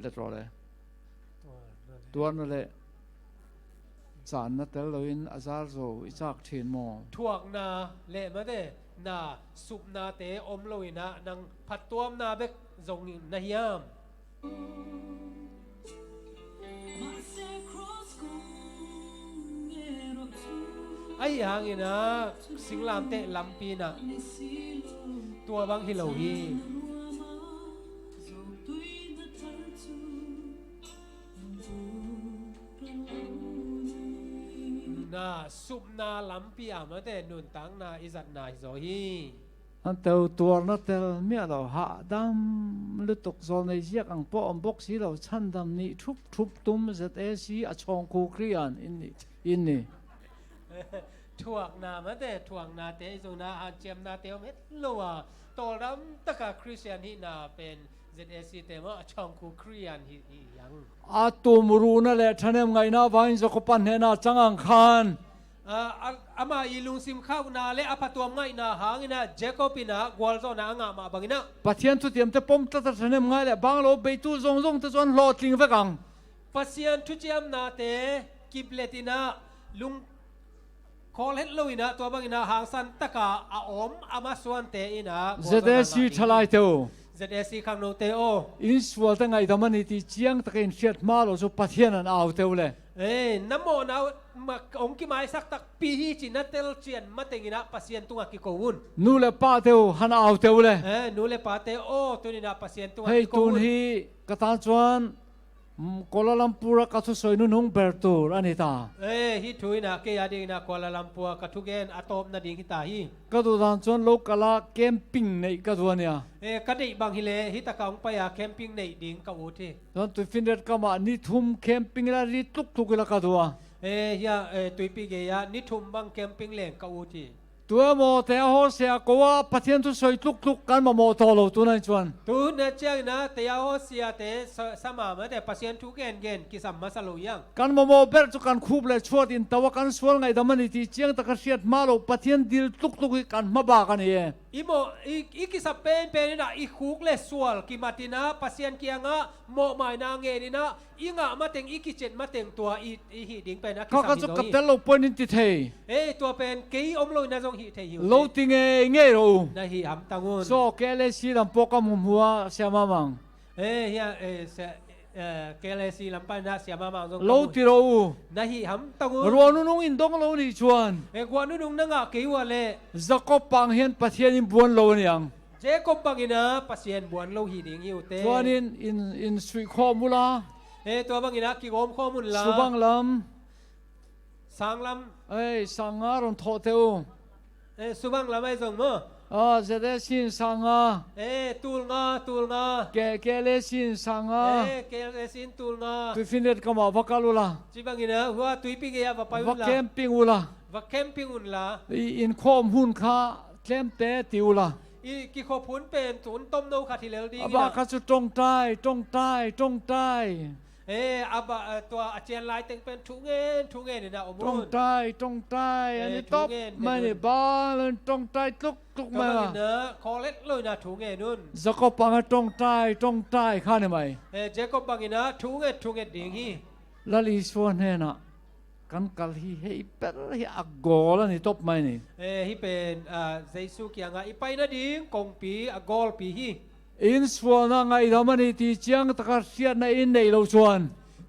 เล็ดรอเลยตัวนั่นแหละจานนั่นแต่เราอินอาซาร์โซอิจากเทียนมอถ่วงนาเละมาเด้นาสุบนาเตอมโลยนะนังผัดตัวนาเบกจงนาฮิยามไอ้ยังอีนะสิงลามเตะลำปีนะตัวบางฮิโลฮีนาสุบนาลำปีอามาเตะนุนตังนาอิจัดนาฮิโซฮีอันเตอตัวนั่นเตอเมียเราหาดำลุตกโซนในเชียกอังปอมบกสีเราชันดำนี่ทุบตุ้มเสตสีอชองคูครีอันอินนี่ถ่วงนามาเตะถ่วงนาเตะจงนาอาเจียมนาเตะเม็ดลัวตอรำตะกาคริสเตียนฮีนาเป็น ZAC เตมอชองคูครีอันฮียังอาตูมรูนั่นแหละท่านเอ็มไงนะวายจะกปันเฮนาจังอังคารอามาอีลุงซิมข้าวนาเลอภัตตัวง่ายนาหางนะเจคอบนะกวลโซนางามาบังนะปัจจัยทุเทียมจะปมตัดท่านเอ็มไงแหละบางโลเบตูซงตะจวนโลดลิงเวกังปัจจัยทุเทียมนาเตกิบเลตินะลุงคอลเฮดลุยนะตัวบังนะหางสันตะกาอาอมอามาสวนเตอินะ ZAC ทลายเตอZAC ข้างโนเตโออินสวลตั้งไงดำมันนี่ที่เชียงตะเกียนเชียดมาเราจะปัจจัยนั้นเอาเตอเลยน้ำโมนะมาองค์กิมายสักตักปีฮีจินัตเตลเชียนมาเตงินะปัสยันตุงกิโกวุนนูเลป้าเตอฮันเอาเตอเลยนูเลป้าเตโอตัวนี้นะปัสยันตุงกิโกวุนเฮ้ยตุนฮีกตาจวนกัวลาลัมปัวกัทุสอยนุนงเบอร์ตูอันนี้ตาฮิตุยนะเกียดีนะกัวลาลัมปัวกัทุเกนอะตอมนาดิงฮิตาฮีกัตุตานจวนโลกลาแคมปิ้งในกัตัวเนี่ยกัดบางฮิเลฮิตะกังไปอะแคมปิ้งในดิงกัวทีตอนตุฟินเดตกัมานิทุมแคมปิ้งละริตุกละกัตัวยาตุยปีเกียนิทุมบางแคมปิ้งเล่งกัวทีต ตัวโมแต่โฮเสียก็ว่าประเทศทุกสวยทุกกันมาโมโตโลตัวนั้นชวนตูนเจ้านะแต่ยาโฮเสียแต่สมามาแต่ปัสยันทุกเงินกิสัมมาสโลยังกันมาโมเบรจุกันคูบเลยชวดอินแต่ว่ากันสวนไงแต่มันที่เจียงตะกเสียดมาโลประเทศดิลทุกกันมาบากันเองอีโมอีกิสับเป็นนะอีคุกเลสวลกิมาตินะปัสยันเกียงะโมหมายนางเงนี่นะอีงะมาเต็งอีกิเจ็ดมาเต็งตัวอีหิดิงเป็นนะเขาก็จะกับแต่เราเป็นอินติเทตัวเป็นกี่อมโลนะจงหิเทหิวเราติงเงี้ยรู้นะหิอัมตังุนโซเกเลสีลำปกมุมหัวเสียมามังเฮียเกเลสีลำปานะเสียมามังจงเราติรู้นะหิอัมตังุนรัวนุ่งอินดงเรานี่ชวนกวนนุ่งนั่งอ่ะกี่วันเลยจะก็ปังเห็นประเทศอินบวนเราเนี่ยเจ้าก็ปังอินะปัสยันบวนเราหิดิงหิวเตชวนอินสุยข้อมูลตัวบางอินะกี่โอมข้อมูลละสุบังลำสังลำสังอารมณ์โทเทวสุบังลำไม่ส่งมั้งจะได้สินสังตูลงาเกเลสินสังเกเลสินตูลงาตุฟินเด็ดก็มาวักลุละจีบังอินะหัวตุยปิกยาวักแคมปิ้งอุละวักแคมปิ้งอุละอินคอมหุ่นข้าแคมเตะติวละกี่ขบุนเป็นศูนย์ต้มโนคาทิเลลดีอาบาคัสุตรงใต้ตัวอาเจียนลายเต็งเป็นทุงเงินนี่นะอมุนตรงใต้อันนี้ตบไม่ได้บ้าเลยตรงใต้ทุกมาเนอะคอเล็ดเลยนะทุงเงินนู่นจะก็ปังตรงใต้ข้าเนี่ยไหมเจ้าก็ปังนะทุงเงินดิ่งฮีลลิสวนเฮนะกันกัลฮีเฮเปรฮีอักโกลนี่ตบไม่นี่ฮีเป็นเจสุกี้งาอีไปนะดิ่งกงปีอักโกลปีฮีอินสวนนะไงทำมันที่เจียงตะการเสียในอินในเราชวน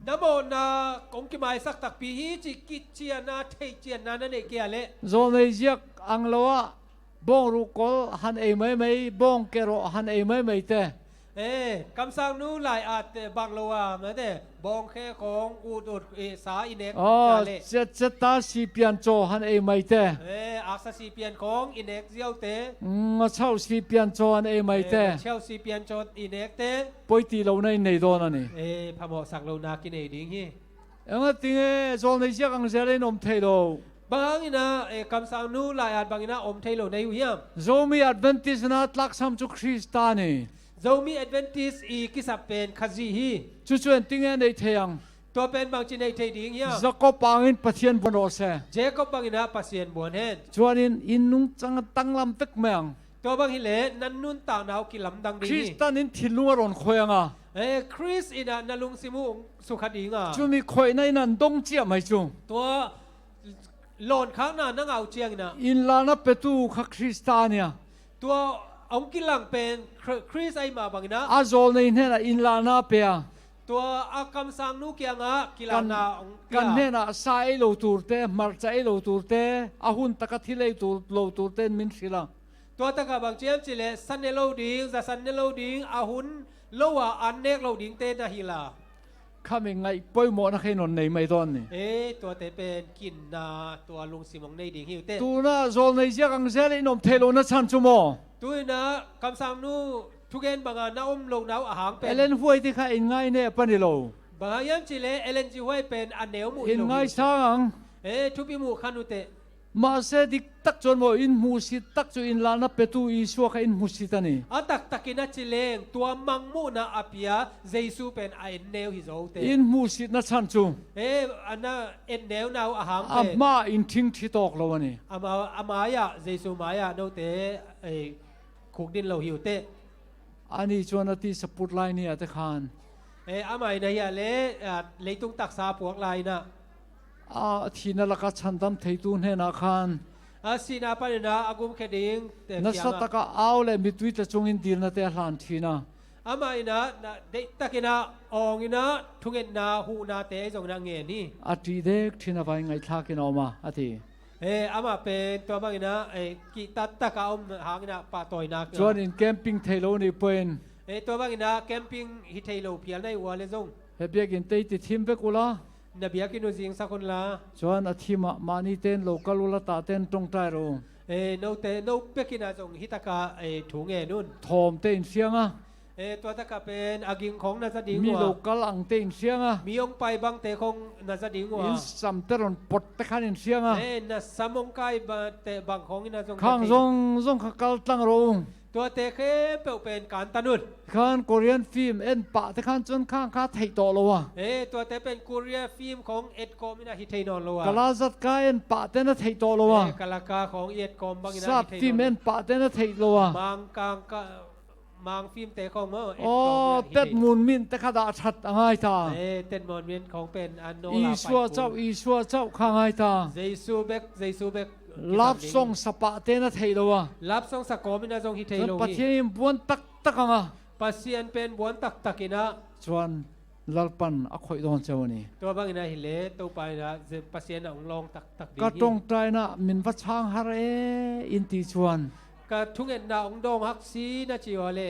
น้ำมันนะกงกิมายสักตักปีฮีจิกิเจียนาเทเจียนานั่นเองเกี่ยเละโซนในเจียกอังโลวะบ้องรูกอลหันเอไม่บ้องเกโรหันเอไม่เตะคำสั่งนู้หลายอาจบางโลวะเหมือนเดบองแค่ของอุดสาอินเอกจะตาสีเปลี่ยนโจหันเอไม่เตะอักษรสีเปลี่ยนของอินเอกเจียวเตะมาเช่าสีเปลี่ยนโจหันเอไม่เตะเช่าสีเปลี่ยนโจอินเอกเตะปอยตีเราในโดนนี่พะหมอสักเรานากินเอดิ้งฮีเอ็งติงโซนในเจียกังเซเลนอมเทโลบางอินะคำสั่งนู้หลายอาจบางอินะอมเทโลในหุยามโซมีอัดเวนติสนาตลักซัมจุคริสตานีโซมีแอดเวนติสอีกิสับเป็นคาซีฮีช่วยติงในเทียงตัวเป็นบางจีนในเทดิ้งยาจะก็ปังอินปัทยันบนโอเซ่เจ้าก็บางอินะปัสยันบนเฮนชวนอินนุ่งจังตั้งลำตึกเมืองตัวบางฮิเลนันนุ่นต่างนาวกิลำดังดีคริสตันอินทิลุงรอนคอยงาคริสอินะนัลุงซิมุสุขดีงาจูมีคอยในนั้นดงเจียไม่จูตัวหล่นข้างหน้านั่งเอาเจียงนะอินลานับเปตูขักคริสตานีตัวองกิลังเป็นคริสไอมาบางนะอาโซลในเนี่ยนะอินลานาเปียตัวอาคำสั่งนุกยังอ่ะกิลังนากันเนี่ยนะสายโลตูเตมาร์ใจโลตูเตอาหุนตะกัดที่เลยตูโลตูเตมินสิลังตัวตะกับบางเจียมจิเลสันเนโลดิงจะสันเนโลดิงอาหุนโลว่าอันเนกโลดิงเตนะฮิลาข้าไม่ไงป่วยหมดนะแค่นนในไม่ตอนนี่ตัวเตเป็นกินนาตัวลุงสิมงในดิงฮิวเตตัวน่ะโซลในเจ้ากังเซเลนอมเทโลนะชันจุโมตัวนะคำสั่งนู้ทุกเอ็นบางงานน้าอมลงน้าอาหารเป็นเอเลนห่วยที่ข้าอินไงเนี่ยปนิโลบางอย่างจิเลเอเลนจิห่วยเป็นอันเนวมูอินไงสังทุบิมูขันุเตมาเสดิกตักจนโมอินมูสิตักจนอินลานับเปตูอิสวะข้าอินมูสิตานี่ตักกินจิเลงตัวมังมูนาอาพิยาเจสุเป็นอันเนวฮิโซเตอินมูสินะชันจูอันน่ะเอ็นเนวนาอาหารเป็นอามาอินทิ้งที่ตอกแล้วนี่อามายาเจสุมายาโนเตขุกดินเราหิวเตอันนี้ชวนที่สปุตไลน์นี่อาจจะขานอามัยในยาเลตุงตักษาพวกไลน์นะทีนั่นละก็ฉันทำเทตุนเฮนาคานสินาปานะอากุมเคดิงนัสตะก็เอาเลยมิตุยจะจงอินดีนะแต่หลานทีนะอามัยนะเด็กตะกินะองนะทุกเงินนาหูนาเตจงนางเงินนี่อาทิเด็กที่น่าไปไงทักกินออกมาอาทิอามาเป็นตัวบางนะกิตัตตะกาอมหางนะปาตอยนักชวนอินแคมปิ้งเทโลนี่เป็นตัวบางนะแคมปิ้งฮิเทโลเพียรในวัวเลซงเฮเบียกินเตยติทิมเปกุลานบียกินอุจิงสักคนละชวนอาทิมานีเต้นโลกาลุลตาเต้นตรงใจรู้โนเตโนเปกินาจงฮิตากาถุงเงินนู่นทอมเต้นเสียงอ่ะ ตัวตะกะเป็นอากิงของนาซาดิง มี หัว โลกาลังเตงเสียงอ่ะ มีองไปบังเตของนาซาดิงหัว อินสัมเตรอนปดตะขันเสียงอ่ะ นาสมองไกบเตบังของนาซง ข้างซงขกลตั้งโรง ตัวเตเคเปิลเป็นการตนุด ข้างกอเรียนฟิล์มเอ็นปะตะขันจนข้างข้าไทยต่อเลยวะ ตัวเตเป็นกูเรียฟิล์มของเอ็ดกอมินาฮิเทนอนโลวะ กลาจัดการเอ็นปะเต้นไทยต่อเลยวะ กลากาของเอ็ดกอมบังอินา ซา ฮิเท ฟิล์ม น เอ็ อน นปะเต้นไทยเลยวะ มังกางกมังฟิล์มเตของเมื่อเอ็ด โอ้ กอม เป็ดมูลมินตะขัดอาชัดง่ายตา เต้นมอนเวียนของเป็นอันโน อี ลา ชัวเจ้าข้างง่ายตา เจซูเบก รับส่งสปะเต้นไทยเลยวะ รับส่งสกอมินาซงฮิเท จน โล ปะ ฮี เทียมบวนตักตักอ่ะ ปัสเซียนเป็นบวนตักอินะ ชวนลลปันอคอยโดนเจ้านี่ ตัวบางอินะฮิเลตัวไปนะปัสเซียนองลองตักดี ก็ตรงใจนะมินวัดช้างฮาร์เออินติชวน ก็ทุกเอ็นนาองดงฮักซีนะจิวาเล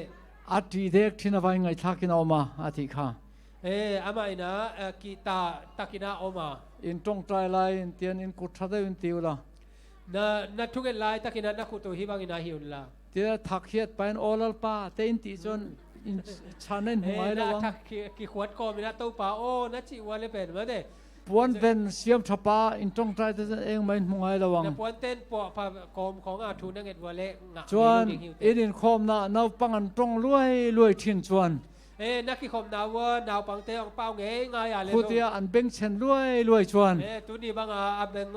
อาทิเด็กที่นาวไงทักกินออกมาอาทิค่ะ อามาอินะกีตาตักินะออกมา อินตรงใจไลน์เตียนอินกุศลได้อินติวละ นะทุกเอ็นไลตักินะนักขุตุฮิบางอินะฮิอุนละ เตียทักเฮียดไปนโอลลป้าเตอินติจนอินชาเนนหัวไอ้ละวัง ทักกีขวดกอมินะตัวป่าโอ้นะจิวาเลเป็นมาเด้ ปวนเป็นเสียมทับป้าอินตรงใจตัวเองไม่หัวไอ้ละวัง นะปวนเต้นปอพากอมของอาทูนังเอ็ดวาเลงะ ชวนอินคอมนะนาปังอันตรงรวยทิ้นชวน นักกีฬานาวานาวปังเตองเป้าเงยง่ายอะไร ผู้เตียอันเบ่งเช่นรวยชวน ตัวนี้บางอาเบง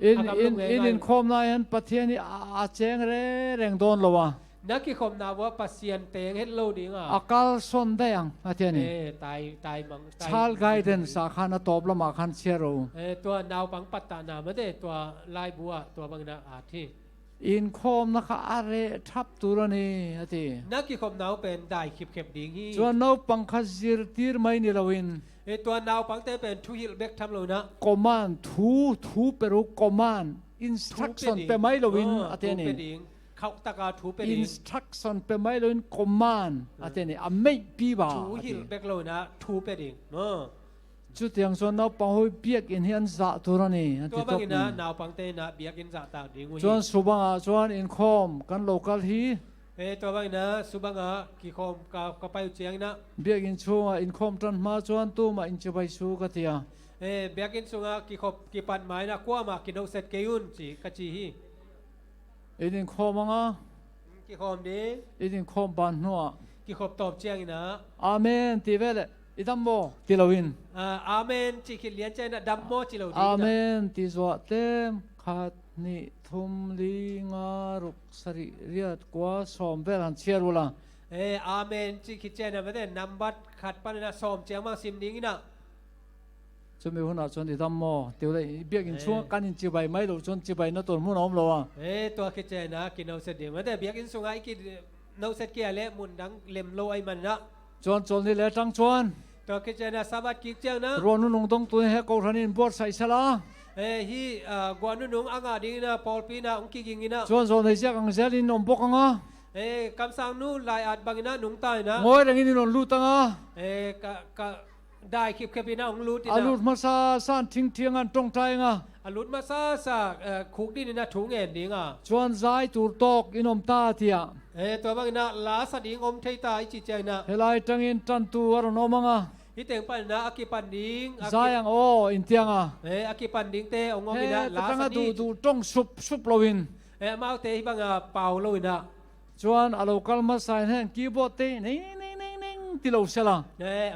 อินคอมนะยันประเทศนี้อาเจงแรงโดนละวะ นักกีฬานาวปัสเซียนเตงเฮลโลดิ้งอ่ะ อากาศสนได้ยังอาเทียนี่ ตายมัง ชาลไกด์เดนสาขานาตอบละมาคันเชียรู ตัวนาวปังปัตตานาไม่ได้ตัวลายบัวตัวบางนาอาทิ อินคอมนะคะอะไรทับตัวนี่อาทิ นักกีฬานาวเป็นได้ขีบเข็บดิ้งฮี จวนนาวปังคัสซิรตีร์ไม่นิลวิน ตัวนาวปังเตเป็นทูฮิลเบกทำเลยนะ คอมมานด์ทูเปรุคอมมานด์อินสตรักชั่นเป็นไม่ลวินอาทินี่ เขาตะกาทูเป็น อินสตรักชั่นเป็นไม่ลวินคอมมานด์อาทินี่ไม่ปีบ่า ทูฮิลเบกเลยนะทูเป็นดิ้ง จุดยังส่วนนาวปังหอยเปียกอินเฮียนจ่าตัวนี่อา ตั ทิ ว ต บาง บ นะนาวปังเตนะเบียกินจ่าตาดิ้ง จวนสุบังจวนอินคอมกันโลกาลฮี ตัวบางนะสุบังกีคอมกับไปเจียงนะ เบียกินชัวอินคอมตันมาจวนตัวมาอินจะไปสู้กันเตีย เบียกินสุงกีคอมกีปันไม้นะกว่ามากินเอาเสร็จเกยุนจีกะจีฮี อินคอมอ่ะ กีคอมดี อินคอมบานหัว กีคอมตอบเจียงนะ อาเมนทีเวลอิดัมโบติลวิน อาเมนจีคิเลียนเจนะดัมโมจิโลดี อาเมนติสวะเต็มขัดนิทุมลิงารุกสริเรียดกว่าสอมเวลันเชียรุละ อาเมนจีคิเจนะไม่ได้นำบัตขัดปันนะสอมเจียงมาซิมดิ้งนะ จนมีคนอาจนอิดัมโมเดี๋ยวเลยเบียกินชัวกันอินจีใบไม่รู้จนจีใบนั่นตัวมุ่งน้อมเราอ่ะ ตัวคิเจนะกินเอาเสร็จดิ้งไม่ได้เบียกินสุงไอกินเอาเสร็จเกียร์เละมุนดังเล็มโลไอมันนะ จนนี่แหละจังจวน ตัวคิเจนะสาบัดกิเจียงนะ รวนุนงต้องตัวให้กอรันินบวชใส่สลา ฮีกวนนุ่งอ่างดิ้งนะพอลปีนะองค์กิงนะ จวนในเสียกังเซลินนมปกงะ คำสั่งนู้นลายอาจบางนะนุ่งตายนะ งอยเรื่องนี้นนลูตังะ ก็ได้คลิปแค่ปีนะองลูด อาลุดมาซาสันทิ้งเทียงอันตรงใจงะ อาลุดมาซาคุกดินนะถุงเงินดิ้งอ่ะ จวนใจตูตอกอินอมตาเทีย ตัวบางนะลาสดิ้งอมไทยตาอิจิเจนะ เฮลัยจังอินจันตูอารนอมังะ ฮิตเต็งปันนะอากิปันดิ้ง ใจยังโออินเทียงะ อากิปันดิ้งเตองงมินะลา ตั้ง ส ดู ดิ้ง ดูต้องสุบลวิน มาเอาเตฮิบังเป่าลุยนะ จวนอาลูกัลมาใส่แห้งกีบอเตนี่ติลาวเสลา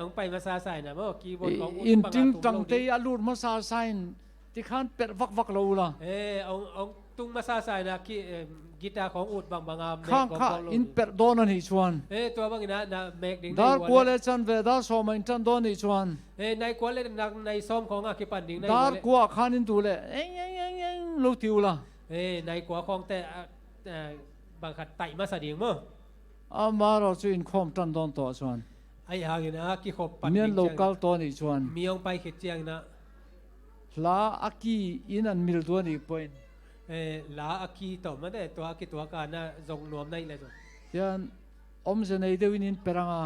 องไปมาซาใส่นะเมื่อกี้บนของ อินติงตังเตอาลูมาซาใส่ที่ขันเป็ดวักลาวละ องตุ้งมาซาใส่นะกีตาร์ของอุดบางข้างข้าอินเป็ดโดนนี่ชวน ตัวบางนะเมกดิ้ง ดาร์กัวเลจันเวดาโซมาอินจันโดนนี่ชวน ในกวนเล่นในซ้อมของอากิปันดิ้งใน ดาร์กัวขันอินตูเลลูติวละ ในกวนของแต่บางขัดไต่มาสดิ้งมั้ง อามาเราจะอินคอมตันโดนตัวชวน ไอ้ห่างนะกี่ขบปัน เมียนโลกาลตัวนี่ชวน มีองไปเขียเจียงนะ ลาอากีอินอันมิลตัวนี่พอยน์ ลาอากีต่อมาได้ตัวอากีตัวการนะจงนวมในเลยจ้ะ ยันอมเจเนเดวินินเปรังอา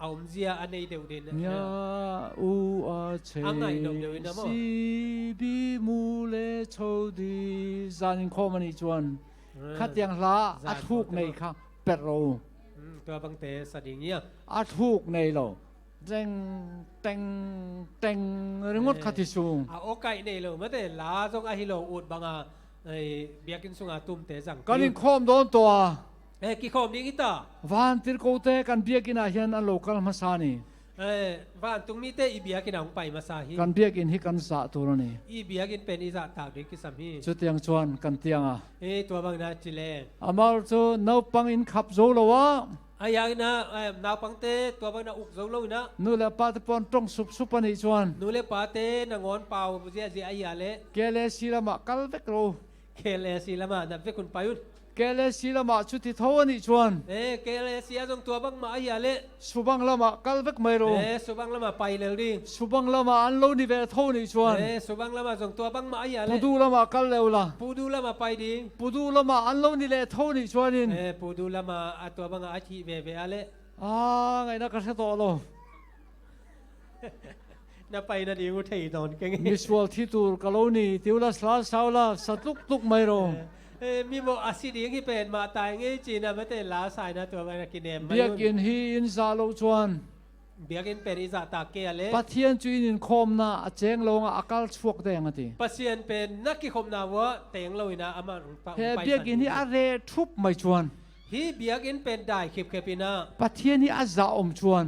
เอาเสียอันในเดียวเด่น ยาอูอาเชซีบีมูเลโชดีจานินคอมันอีจวนขัดยังลาอัดทุกในข้าง เป็ดเรา ตัวบางเตสดิ่งเงี้ย อาทุกในเราเร่งแต่งเรื่องงดขัดที่สูง โอกาสนี่เลยเมื่อแต่ลาจงอาฮิโลอุดบางเบียกินสุงอาตุมเตจัง ก็นิ่งคอมโดนตัว กี่คอมนี่กิตา วันที่เขาเตะกันเบียกินอาเฮียนอันโลกัลมาซานี วันตรงนี้เตอีเบียกินเอาไปมาซาฮิ กันเบียกินฮิกันสะตัวนี้ อีเบียกินเป็นอีจะตากดิกิสัมฮี จุดยังชวนกันเตียงอ่ะ ตัวบางนาจิเล อามาจูนาวปังอินขับโซโลวะ อย่างนะนาวปังเตตัวบางนาอุกโซโลนะ นู่นแหละปาตปอนตรงสุปนิชวน นูเลปาเตนงอนเปล่าเสียเสียอยาเล เกเลศิลามะกัลเวกโร เคเลสีละมานับเวคุณไปยุน เกเลศิลามะชุดที่ทวนิชวน เคเลสีจงตัวบางมาอยาเล สุบังลามะกัลเวกไม่โร สุบังละมาไปเลยดิ สุบังลามะอันโลนิเวทนิชวน สุบังละมาจงตัวบางมาอยาเล ปูดูลามะกัลเลวละ ปูดูละมาไปดี ปูดูลามะอันโลนิเลทนิชวนิน ปูดูละมาตัวบางอาชีเวอะไร ไงนักกษัตริย์โล น่าไปนะดีกูเทยตอนเก่ง มิสวอลที่ตูร์กาโลนีติวลาสลาสาวลาสัตลุกไม่โร มีบอกอาชีพนี้ที่เป็นมาตายงี้จีนนะไม่แต่ลาสายนะตัวบางกินเอง เบียกินฮีอินซาโลชวน เบียกินเป็นอิสระตากเกลเลย ปัทเทียนจุยนินคอมนาเจงลงอาการชวกแดงอ่ะที ปัสเซียนเป็นนักกิคมนาวะเต็งเลยนะอามาไป เฮเบียกินนี่อะไรทุบไม่ชวน ฮีเบียกินเป็นได้ขีบเขปินะ ปัทเทียนนี่อาจาอมชวน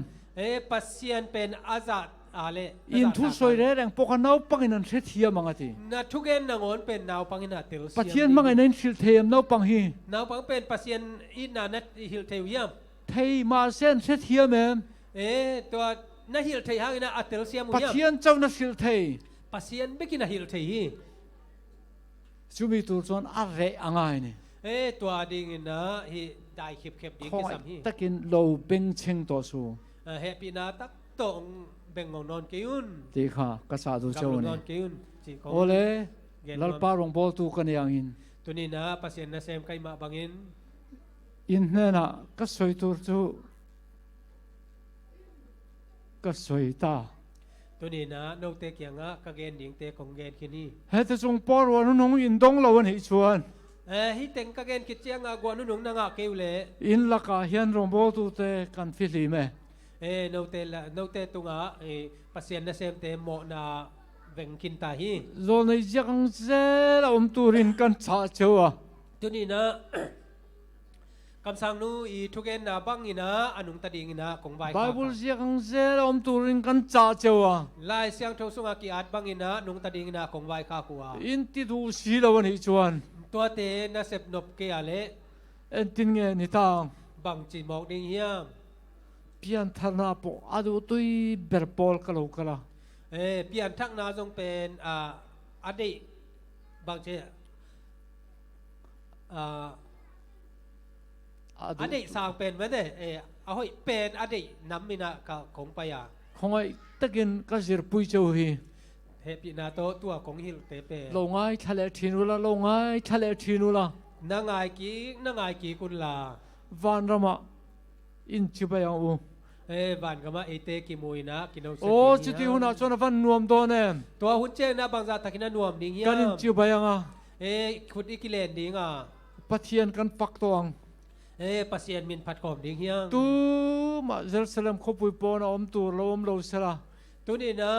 ปัสเซียนเป็นอาซาอะไร อินทุสอยเร่งปกันเอาปังอินันเทียมังอ่ะที นัทุกเอ็นนางอนเป็นนาวปังอินาเตล ปัทเทียนมังอินันสิลเทียมนาวปังฮี นาวปังเป็นปัสเซียนอินานัทฮิลเทียม เทมาเส้นเทียมเอง ตัวนัทฮิลเทียหางอินาอัตเตลเซียม ปัทเทียนเจ้านัสิลเท ปัสเซียนไม่กินนัทฮิลเทีย จูมีตัวชวนอะไรอ่างไงนี่ ตัวดิ่งนะฮีได้ขีบเขปดิ่ง คอ ที่ ย สัมฮี ตะกินโลเบงเชงตัวสู เฮปินาตักตงเบงนอนกิยุน ตีค่ะกษัตริย์ดู กับ เจ้า น นี่ อนกิยุนจีของ โอเลลัลปารองบอลตูกันยังอิน ตัวนี้นะปัสเซียนนะเซมไกมาบังอิน อินเนี่ยนะก็สวยตัวจูก็สวยตา ตัวนี้นะโนเตเกียงะกะเกนดิ่งเตของเกนคินี่ เฮ้แต่จงปอร์วันน้องอินดงเราวันนี้ชวน ฮิเต็งกะเกนคิดเจียงากวนนุ่งนางะเกวเล อินลักอาเฮียนรองบอลตูเตกันฟิลิเม โนเตตุงะปัสเซียนนะเซมเตโมนาเวงคินตาฮี โซนยังเซลตูรินกันชาเชัว ตัวนี้นะคำสั่งนู้อีทุกเอ็นนะบังอินะอนุงตะดิงอินะของใบ ไบเบิลยังเซลตูรินกันชาเชัว ลายเสียงทุสุงอากิอาดบังอินะนุงตะดิงอินะของใบข้าคัว อินติดูสีเราวันนี้ชวน ตัวเตนะเซบนบเกียเล เอ็นตินเงินนี่ตาง บังจีมอกดิงเฮียม เพียนธนาปออาดูตุยเบอร์บอลกันแล้วกันละ เปลี่ยนทักนาจงเป็นอดีตบางเช่อดีตสร้างเป็นไม่ได้เอาให้เป็นอดีตน้ำมินะของไปอ่ะ ของไอ้ตะกินก็จะปุยเจ้าฮี เฮปินาโตตัวของฮิลเตเป ลงไอ้ทะเลทินุละลงไอ้ทะเลทินุละ นางไอกีกุลลา วันรำะอินชิบะยังอู บ้านก็มาเตกิมุยนะกินเอา โอ้จุดที่หุ่นชนวันนวมตัวเนี่ย ตัวหุ่นเจนะบางจากตะกินนวมดิ้งเฮีย กันอินชิบะยังอ่ะ ขุดอีกิเลนดิ้งอ่ะ ปัทเทียนกันปักตวง ปัสเซียนมินพัดขอมดิ้งเฮีย ตูมาเจรุซาเล็มขบุยปอนอมตูลมโลเซลา ตัวนี้นะ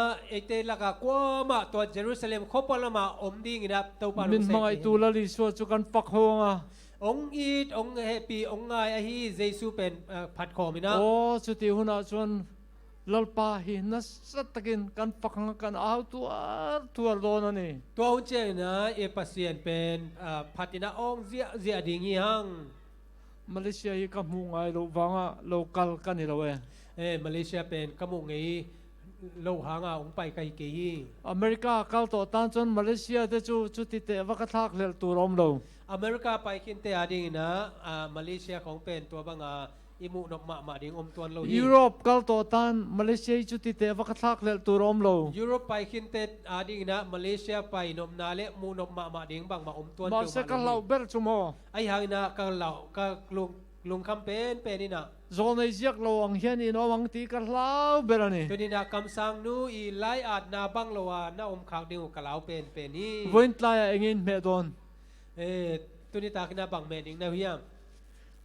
เตลักกว่ามาตัวเยรูซาเล็มครบละมาอมดิ้งนะตัวปา มิ นุ น เซ มังไอตูละลิสวจุกันปักฮวงอ่ะ องอีดองเฮปีองไงไอฮีเจซูเป็นพัดขอมินะ โอ้จุดที่หุ่นชนลลปาหินัสตะกินกันปักกันเอาตัวโดนนี่ ตัวหุ่นเจนะปัสเซียนเป็นพัดนะองเจียดิ้งยัง มาเลเซียอีกมุงไอโลวังอ่ะโลกัลกันนี่ละเว้ย มาเลเซียเป็นกมุงไอโลหางองไปไกลกี อเมริกากัลโตตันจนมาเลเซียเดจูจุดที่เตะวักทักเลตัวรอมโล อเมริกาไปคินเตอดิ้งนะมาเลเซียของเป็นตัวบางอิมุนกมาดิ้งอมตัวโลหิ ยุโรปกัลโตตันมาเลเซียจุดที่เตะวักทักเลตัวรอมโล ยุโรปไปคินเตดิ้งนะมาเลเซียไปนมนาเลมูนกมาดิ้งบางมาอมตัว มาเสกัลเราเบรจุโม ไอหางนะก็เหล่าก็ลุงคำเป็นนี่นะ โซนไอเจียกโลอังเฮียนี่น้องตีกันเราเบรนี่ ตัวนี้นะคำสั่งนู้อีไลอาดนาบังโลวานาอมขาวดิ้งกะเหลาเป็นนี่ เว้นตายเองอินเมดอน ตัวนี้ตาคินาบังเมดิ้งนะเฮียม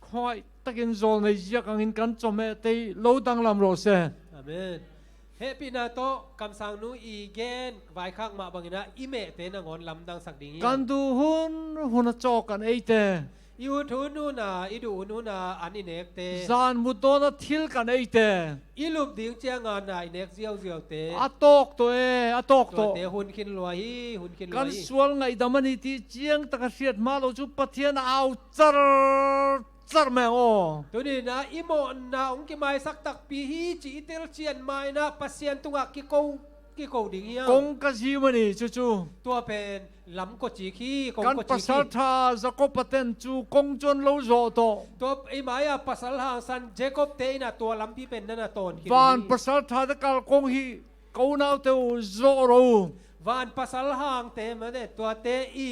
ค คอยตะกินโซนในยักษ์อินกันจอมเอเตยโลดังลำโรเซอาเมนเฮปีนาโตคำสั่งนู้อีเกนไว้ข้างมาบังนะอิเมเตนังอนลำดังสักดิ่งกันดูหุนจอกันเอเตยูทูนูนาอีดูนูนาอันนี้เนกเตจานมุดโดนทิลกันเอเตอีลูบดิ่งเจียงงานนายเนกเจียวเจียวเตอตอกตัวอตอกตัวเตหุนขินลอยหุนขินลอยกันสวลไงดำมันอีที่เจียงตะกเสียดมาเราจุปะเทียนเอาจาร์แมงโอตัวนี้นะอิโมนาองค์กิมายสักตักปีฮีจีเตลเชียนไม้นะปัสเซียนตุงะกิโกดิ่งเฮียกงกะจีมันนี่จู่ตัวเป็นลำกจีขี้กันภาษาทาจะกบเต็นจู่กงจนเราโจโตตัวไอ้ไม้อะภาษาหางสันเจคอบเตน่ะตัวลำพี่เป็นนั่นน่ะตนวานภาษาทาตะกาลกงฮีกูน่าเตวโจโรวานภาษาหางเตมันเนี่ยตัวเตอี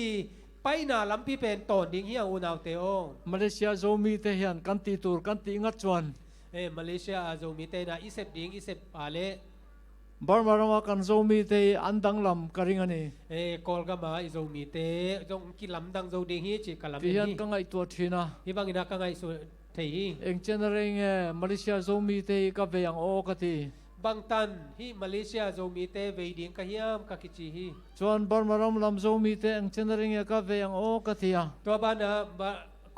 ไปน่ะลำพี่เป็นตนดิ่งเฮียอุณาวเตองมาเลเซียโจมีเทียนกันตีตูร์กันตีงัดจวนมาเลเซียโจมีเตน่ะอิเซปดิ่งอิเซปอาเลบาร์มารามากันโจมีเตอันดังลำกริงอันนี้กอลก็มาอิโจมีเตจงกิลำดังโจดิ่งฮีจิกลำที่ยันกังไอตัวทีน่ะที่บางอินากังไอสุเทียเองเจนเรงมาเลเซียโจมีเตกับเวียงโอกติบางตันที่มาเลเซียโจมีเตเวดิ่งกะเฮียมกะกิจิฮีจวนบาร์มารามาลำโจมีเตเองเจนเรงกับเวียงโอกติอ่ะตัวบ้านนะ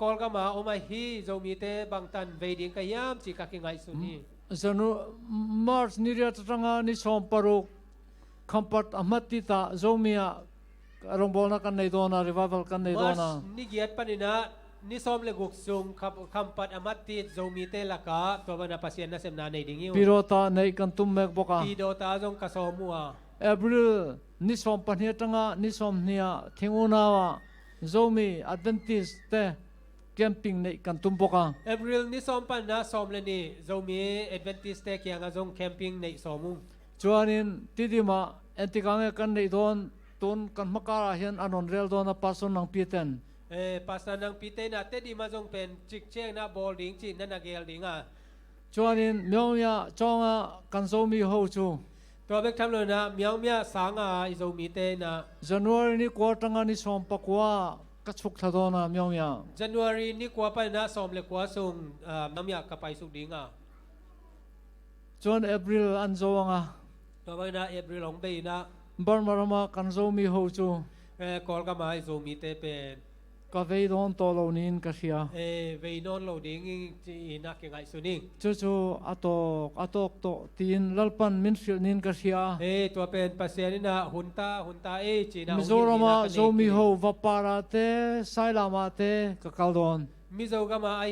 กอลก็มาโอมาฮีโจมีเตบางตันเวดิ่งกะเฮียมจิกะกิงไอสุนีสนุมาร์สนิริยตรังานิสอมปารุคำปัดอมัติตาโจมีอะรองบอลนักกันในโดนารีวาเวลกันในโดนานิเกียรติปนินะนิสอมเลกุกซุงคำปัดอมัติโจมีเตละกะตัวบ้านนะปัสยานะเซมนาในดิ่งยูปิโรตาในกันตุมเมกบกะปิโรตาจงกะสอมัวเอเบริลนิสอมปนิตรังานิสอมเนียทิงอุนาวะโจมีแอดเวนติสเตแคมปิ้งในกันตุมบกะเอเบริลนิสอมปันนะสอมเลนีโจมีแอดเวนติสเตเกียงะจงแคมปิ้งในสอมุงจวนินติดิมาเอนติกังกันในโดนตุนกันมักการเห็นอันนเรลโดนปัสสนังปีเตนปัสสนังปีเตนะเตดิมาจงเป็นจิกเชงนะบอลดิ่งจีนั่นนะเกลดิ่งอ่ะจวนินเมียวเมียจองอ่ะกันโซมีโฮจูตัวเบกทำเลยนะเมียวเมียสางอ่ะอิโซมีเตนะJanuaryนี่กว่าตั้งอันนี้สอมปกว่ากัชุกทะโดนะเมียวเมีย January นี่กว่าไปนะสอมเลยกว่าส่งน้ำเมียกับไปสุกดิ่งอ่ะจวน April อันโจงอ่ะตัวไปนะ April หลงไปนะบาร์มารามากันโซมีโฮจูกอลก็มาอิโซมีเตเป็นก็เวดอนโตโลนินก็เสียเวนอนโลดิ่งจีนักยังไงสุนิงจู่ๆอตอกโตตีนลัลปันมินฟิลนินก็เสียตัวเป็นปัสเซียนี่นะหุนตาจีน่ามิโซรามาโซมีโฮวาปาราเตไซลามาเตก็คาลดอนมิโซก็มาไอ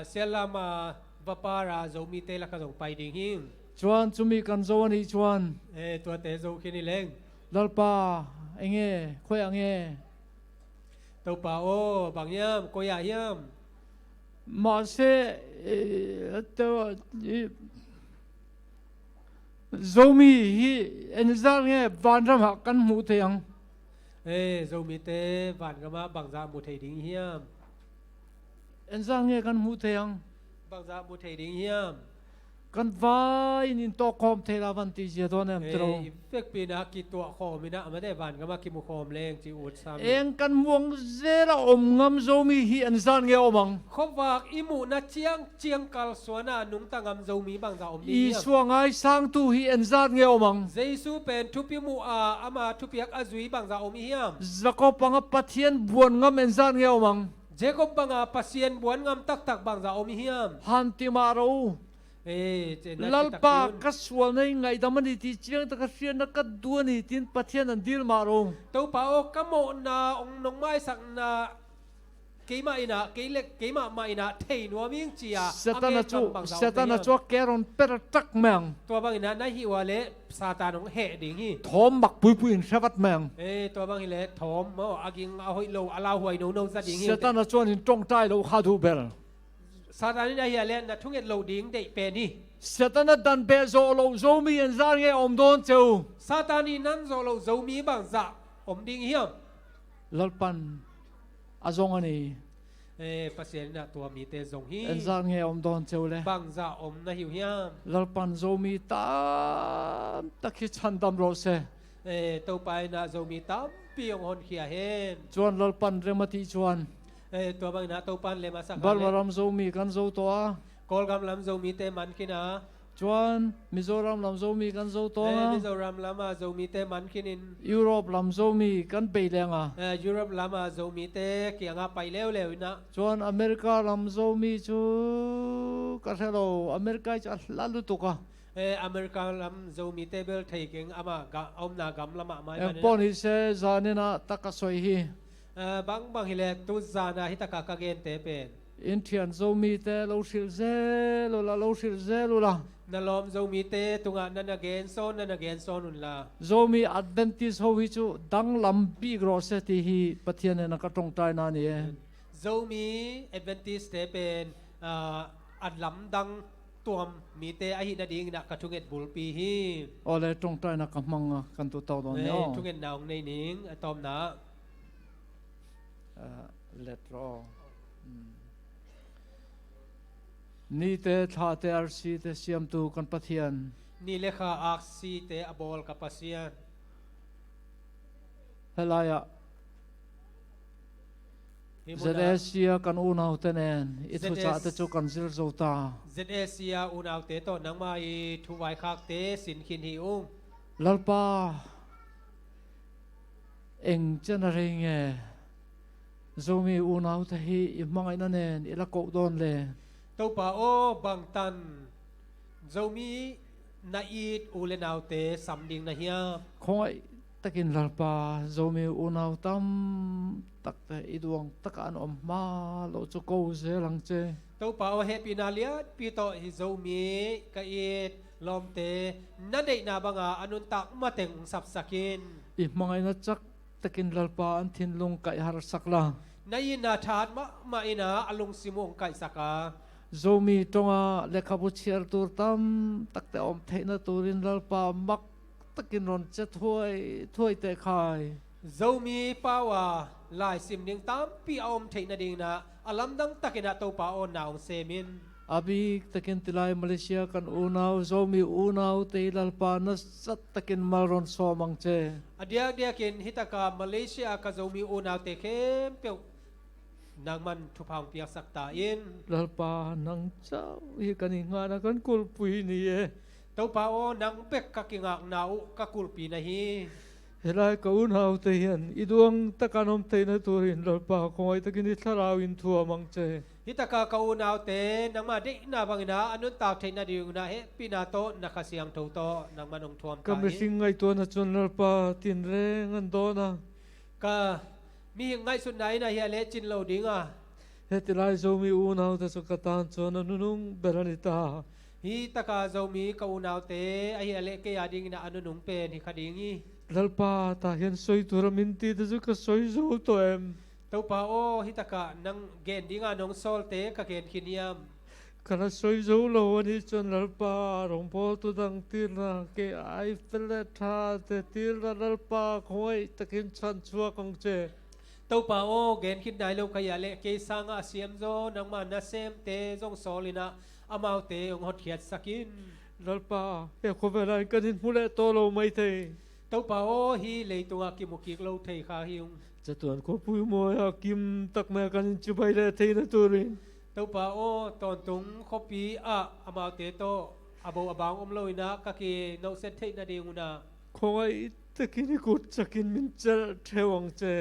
เซลามาวาปาราโซมีเตละก็ส่งไปดิ่งหิงจวนจุมีกันโซนี่จวนตัวเตโซคินิเลงลัลปาเองคุยเองตัวป่าโอบางยามโกยายามมาเสตัวโซมีฮีเอ็นซาเงบานรำหักกันมูเทียงโซมีเตบานก็มาบางจามูเทดิ่งเฮียมเอ็นซาเงกันมูเทียงบางจามูเทดิ่งเฮียมกันวายนินโตคอมเทลาวันติเจโดนเอ็มตรงเฟกปีนักกิตัวคอมินะไม่ได้บานก็มากิมุคอมเลงจีอุดซ้ำเองกันมวงเซราอมงำโซมีฮีอันซานเงอมังเขาฝากอิมูนัดเจียงกัลสวนานุ่งตั้งงำโซมีบางจาอมดีอีสวงไอสังตูฮีอันซานเงอมังเจสูเป็นทุพิมูอามาทุพิยักอาจุยบางจาอมเฮียมจะก็ปังปัทเทียนบวนงำอันซานเงอมังเจก็บังปัสเซียนบวนงำตักบางจาอมเฮียมฮันติมารูลัลปากัสวลในไงดำมันที่เชียงตะกัสเชียนนักดูนี่ทินปัทเทียนนันดีลมารงตัวป่าโอกโมนาองนงไม้สักนาเกี่ยมาอินะเกี่ยเล็กเกี่ยมาอินะเทนัวมิงจีอาเซตันจัวแกรอนเปรตักแมงตัวบางอินะนั่นฮิวาเลซาตานองเหดิ่งฮีทอมบักปุยเชวัดแมงตัวบางอิเลทอมโมอากิงเอาหิโลอาลาหวยโนซาดิ่งฮีเซตันจัวนี่จงใจเราขาดูเบลซาตานี่ได้เฮียเลนนะทุ่งเอ็ดโลดิ่งได้เป็นนี่เซตันดันเบโซโลโซมีอันซาเงอมโดนเจ้าซาตานี่นั่นโซโลโซมีบางจะอมดิ่งเฮียมลัลปันอาจงอันนี้ปัสเซียนนะตัวมีเตจงฮีอันซาเงอมโดนเจ้าเลยบางจะอมนะหิวเฮียมลัลปันโซมีตามตะคิชันดำโรเซตัวไปนะโซมีตามปีองหอนเขียเห็นจวนลัลปันเรมาติจวน tua bang na to pan le masak bal maram zo mi kan zo to a kol gam lam zo mi te man kina chuan Mizoram lam zo mi kan zo to a Mizoram lama zo mi te man kinin Europe lam zo mi kan pe leng a Europe lama zo mi te kia nga pai leo leo na chuan America lam zo mi chu ka hello America cha lalu to ka America lam zo mi te bel thei keng ama ga om na gam lama mai em pon hi se zanena takasoi hi bang bang hile tu zana hitaka ka gen te pen Indian zo mi te lo shil ze lo la na lom zo mi te tunga na gen son un la zo mi Adventist ho hi chu dang lam pi gro se ti hi pathian na ka tong tai na ni zo mi Adventist te pen ad lam dang tuam mi te a hi na ding na ka thunget bul pi hi ole tong tai na ka mang kan tu tau don yo thunget naung nei ning atom na let ro ni te tha te ar si te siam tu kan pathian ni lekha aksi te abol kapasian helaya Zedesia kan unau tenen itu cha te chu kan zil zo ta Zedesia unau te to nang mai thuwai khak te sin khin hi lalpa eng chen ring e zomi unau te hi mangai na nen ila ko don le to pa o bang tan zomi na it ulenau te samding na hiya khoi takin lalpa zomi unau tam tak te iduang takan om ma lo chu ko ze lang che to pa o happy na liat pi to hi zomi ka it lom te na dei na banga anun tak mateng sap sakin I mangai na chak takin lalpa an thin lung kai har sakla na yin na that ma ina alung simong kai saka zomi tonga lekhabu chiar tur tam takte om theina turin lalpa mak takin ron che thoi te khai zomi pawa lai sim ning tam pi om theina ding na alam dang takina to pa on naung semin abi takin tilai Malaysia kan unau zomi unau te lalpa na sat takin malron somang che dia kin hitaka Malaysia ka zomi unau te kem pe nang man thupang piak sakta in lalpa nang chau hi kan nga na kan kul pui ni e to pa o nang pek ka kingak nau ka kulpi na hi helai ka unau te hian iduang takanom theina turin lalpa khoi takin I tharawin thua mang che hitaka ka unau te nang ma de na bangina anun taw theina diu na he pina to nakasiang tho to nang manong thuam ka kam sing ngai to na chun lalpa tin re ngan do na ka mi ngai sun nai na hi le chin lo dinga hetilai zomi unau te so katan chon nunung beranita hi taka zomi ka unau te ai ale ke ading na anunung pen hi khadingi lalpa ta hian soi turamin ti te chu ka soi zo to em to pa o hitaka nang gen dinga nong sol te ka gen khiniam kana soi zo lo ani chon lalpa rong po tu dang tir na ke ai fele tha te tir na lalpa khoi takin chan chua kong che to pa o gen khin nai lo kaya le ke sanga siam zo nang ma na sem te jong solina amau te ong hot khiat sakin lalpa e khovelai kanin mule to lo mai the to pa o hi leitunga ki mukik lo thei kha hiung chatuan ko pui mo ya kim tak me kanin chubai le theina turin to pa o ton tung khopi a amau te to abo abang loina ka ki no set thei na dinguna khoi takin kut chakin min chal thewang che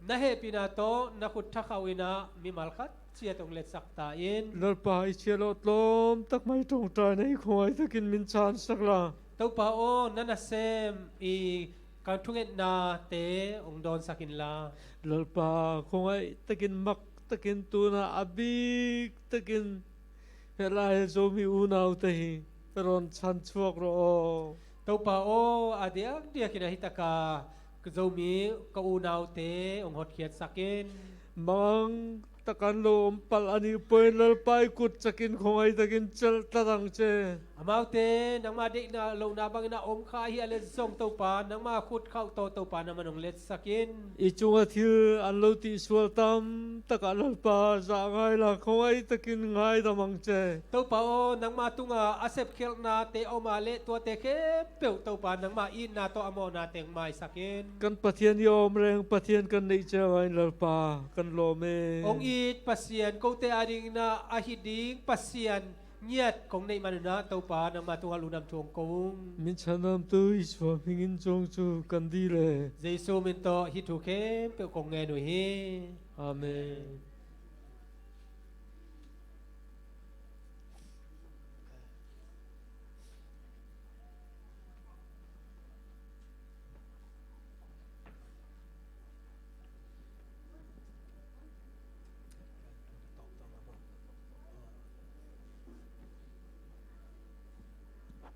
na he pina to na khut tha khawina mi mal khat chia tong let sakta in lalpa I chelo tlom tak mai tong tai nei khoi takin min chan sakla to pa o nana sem I kan thunget na te ong don sakin la lalpa khoi takin mak takin tuna abik takin helai zomi unau te hi peron chan chuak ro to pa o dia kina hitaka zomi ka unau te ong hot khiat sakin mang takan lo pal ani poin lalpai kut chakin khoi takin chal tarang che amau te nang ma dik na lo na bang na om kha hi ale zong to pa nang ma khut khau to pa na manong let sakin i chunga thil an lo ti sual tam taka lal pa za ngai la khoi takin ngai da mang che to pa o nang ma tunga asep khel na te o ma le to te khe pe to pa nang ma in na to amo na teng mai sakin kan pathian yom reng pathian kan nei che ngai lal pa kan lo me ong it pasien ko te ading na ahiding pasien nhiệt cũng này mà nó tàu pa nang ma tunga lunam chuang kong min chanam tu iswa hingin chong chu kan di le Jesu min to hi thu khe pe kong nghe noi hi amen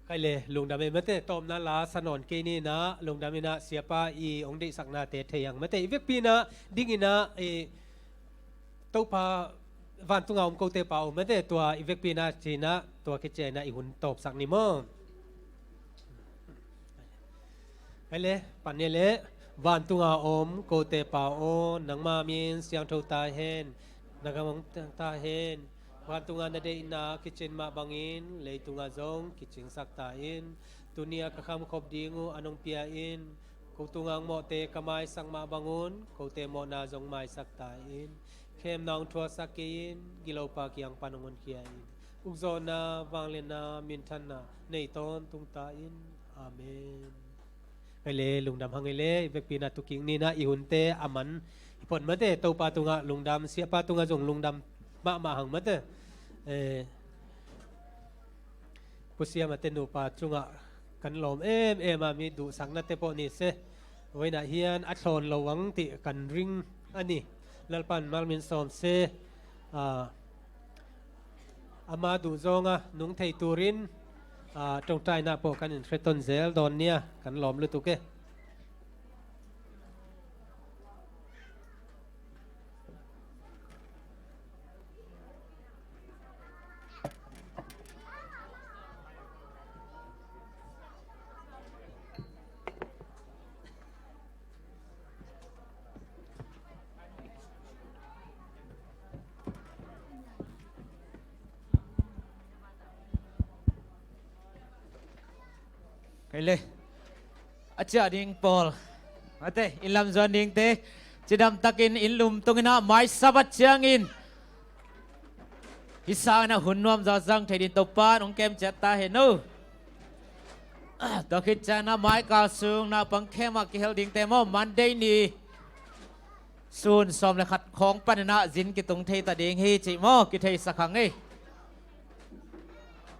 cái lệ lùng đam mê tê tôm na lá sanh nón cây ni na lùng đam mê na xia pa i ông đi sắc na tê thề yang mê tê việc pi na đinh na tàu pa van tung ông câu tê pa ông mê tê tua việc pi na chỉ na tua cái chè na i hun tộp sắc ni mơ cái lệ pan ni lệ van tung ông câu tê pa o nang ma miên siang thâu ta hen nagamong ta hen Wan tunga na de na kitchen ma bangin lei tunga zong kitchen sakta in tunia kakam khop dingu anong pia in ko tungang mo te kamai sang ma bangun ko te mo na zong mai sakta in khem nong thua sakin gilo pa kyang panongon kia in ukzo na wanglen na min than na nei ton tung ta in amen ele lungdam hangele vek pina tuking ni na ihunte aman ipon mate to pa tunga lungdam sia pa tunga zong lungdam ma hang mate pusia mate nu pa chunga kan lom em mi du sang na te po ni se voina hian a thon lowang ti kan ring ani lalpan malmin som se ama du zonga nung thei turin trong trai na po kan in threton zel don nia kan lom lu tu ke cái lệ acha ding Paul ate ilam zon ding te chidam takin inlum tungina mai sabat changin hisang na hunwam za zang thedin topan ong kem chata henu to khit chana mai ka sung na pangkhema ki hel ding te mo Monday ni sun som le khat khong panana zin ki tung thei ta ding hi chi mo ki thei sakhang ei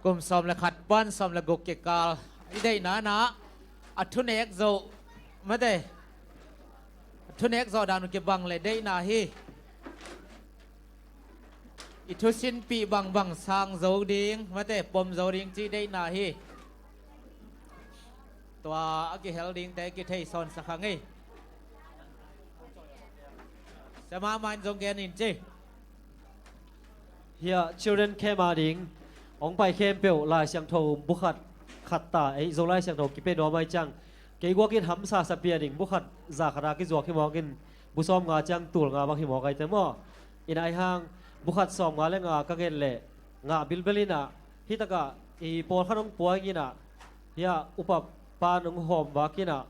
kum som le khat pan som le gok ke kal idei na athunek zo mate athunek zo danu ke bang le dei na hi ithusin pi bang sang zo ding mate pom zo ding chi dei na hi tua aki hel ding te ki thei son sakhang ei sama man zong gen in chi Here children came ading ong pai khem peu lai siang tho bukhat khát ta ấy rồi lại sang đầu kịp đó mai chăng cái qua cái hầm sa sapia đỉnh bốc khát giả khara cái giọt khi mò cái bu som ngà chăng tuol ngà bằng khi mò cái thế mò in ai hang bốc khát som ngà lên ngà các cái lệ ngà bilbelina hi ta cả i por khanong puai ki na ya upa pa nong hom ba ki na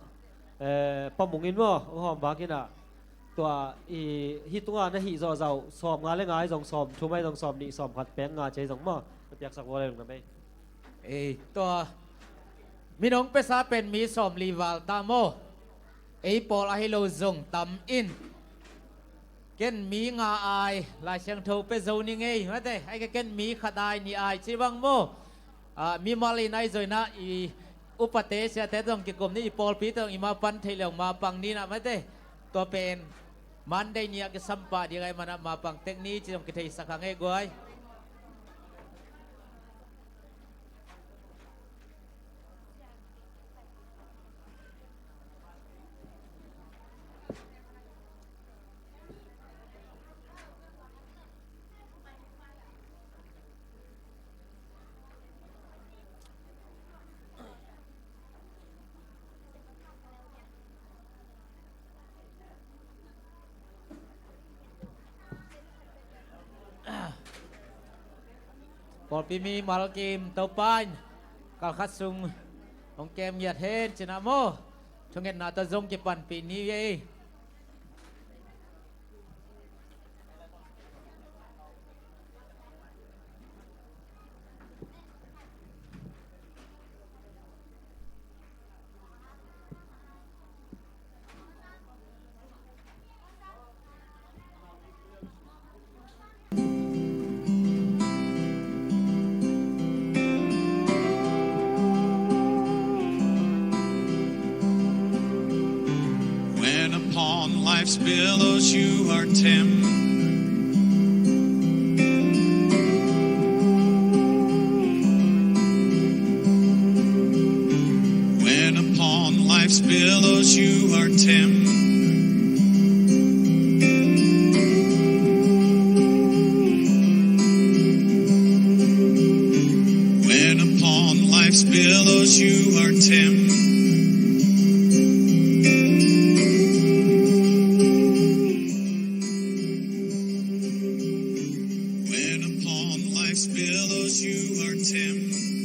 pamungin mo hom ba ki na tua i hi tunga na hi zo zau som ngà lên ngà ai zong som thu mai zong som ni som khát peng ngà chơi zong mo tiak sak wo lên na maiตัวมีน้องเปซาเป็นมีสมลีวาลตามโมปอลาฮิโลซงตำอินเกนมีงาอายลายเชียงโทเปโซนี่ไงมาเต้ไอ้เกนมีขัดายนี่อายชิบังโมมีมาลีนไอโซนะอีอุปเตเสียแต่ต้องกิกลมนี่ปอลปีต้องอีมาปันเทเหลงมาปังนี่นะมาเต้ตัวเป็นมันได้เนี่ยก็สัมปะดีไงมันมาปังเทคนิคที่ต้องกิเทสักครั้งไอ้กวย Paul Pimi Malkim Taupan Kalkasung Ong Kem Yat Hen Chinamo Chunget Nata Zong Kipan Pini Ye When upon life's billows you are tempted, when upon life's billows you are tempted, when upon life's billows you are tempted. When upon life's billows you are tempted.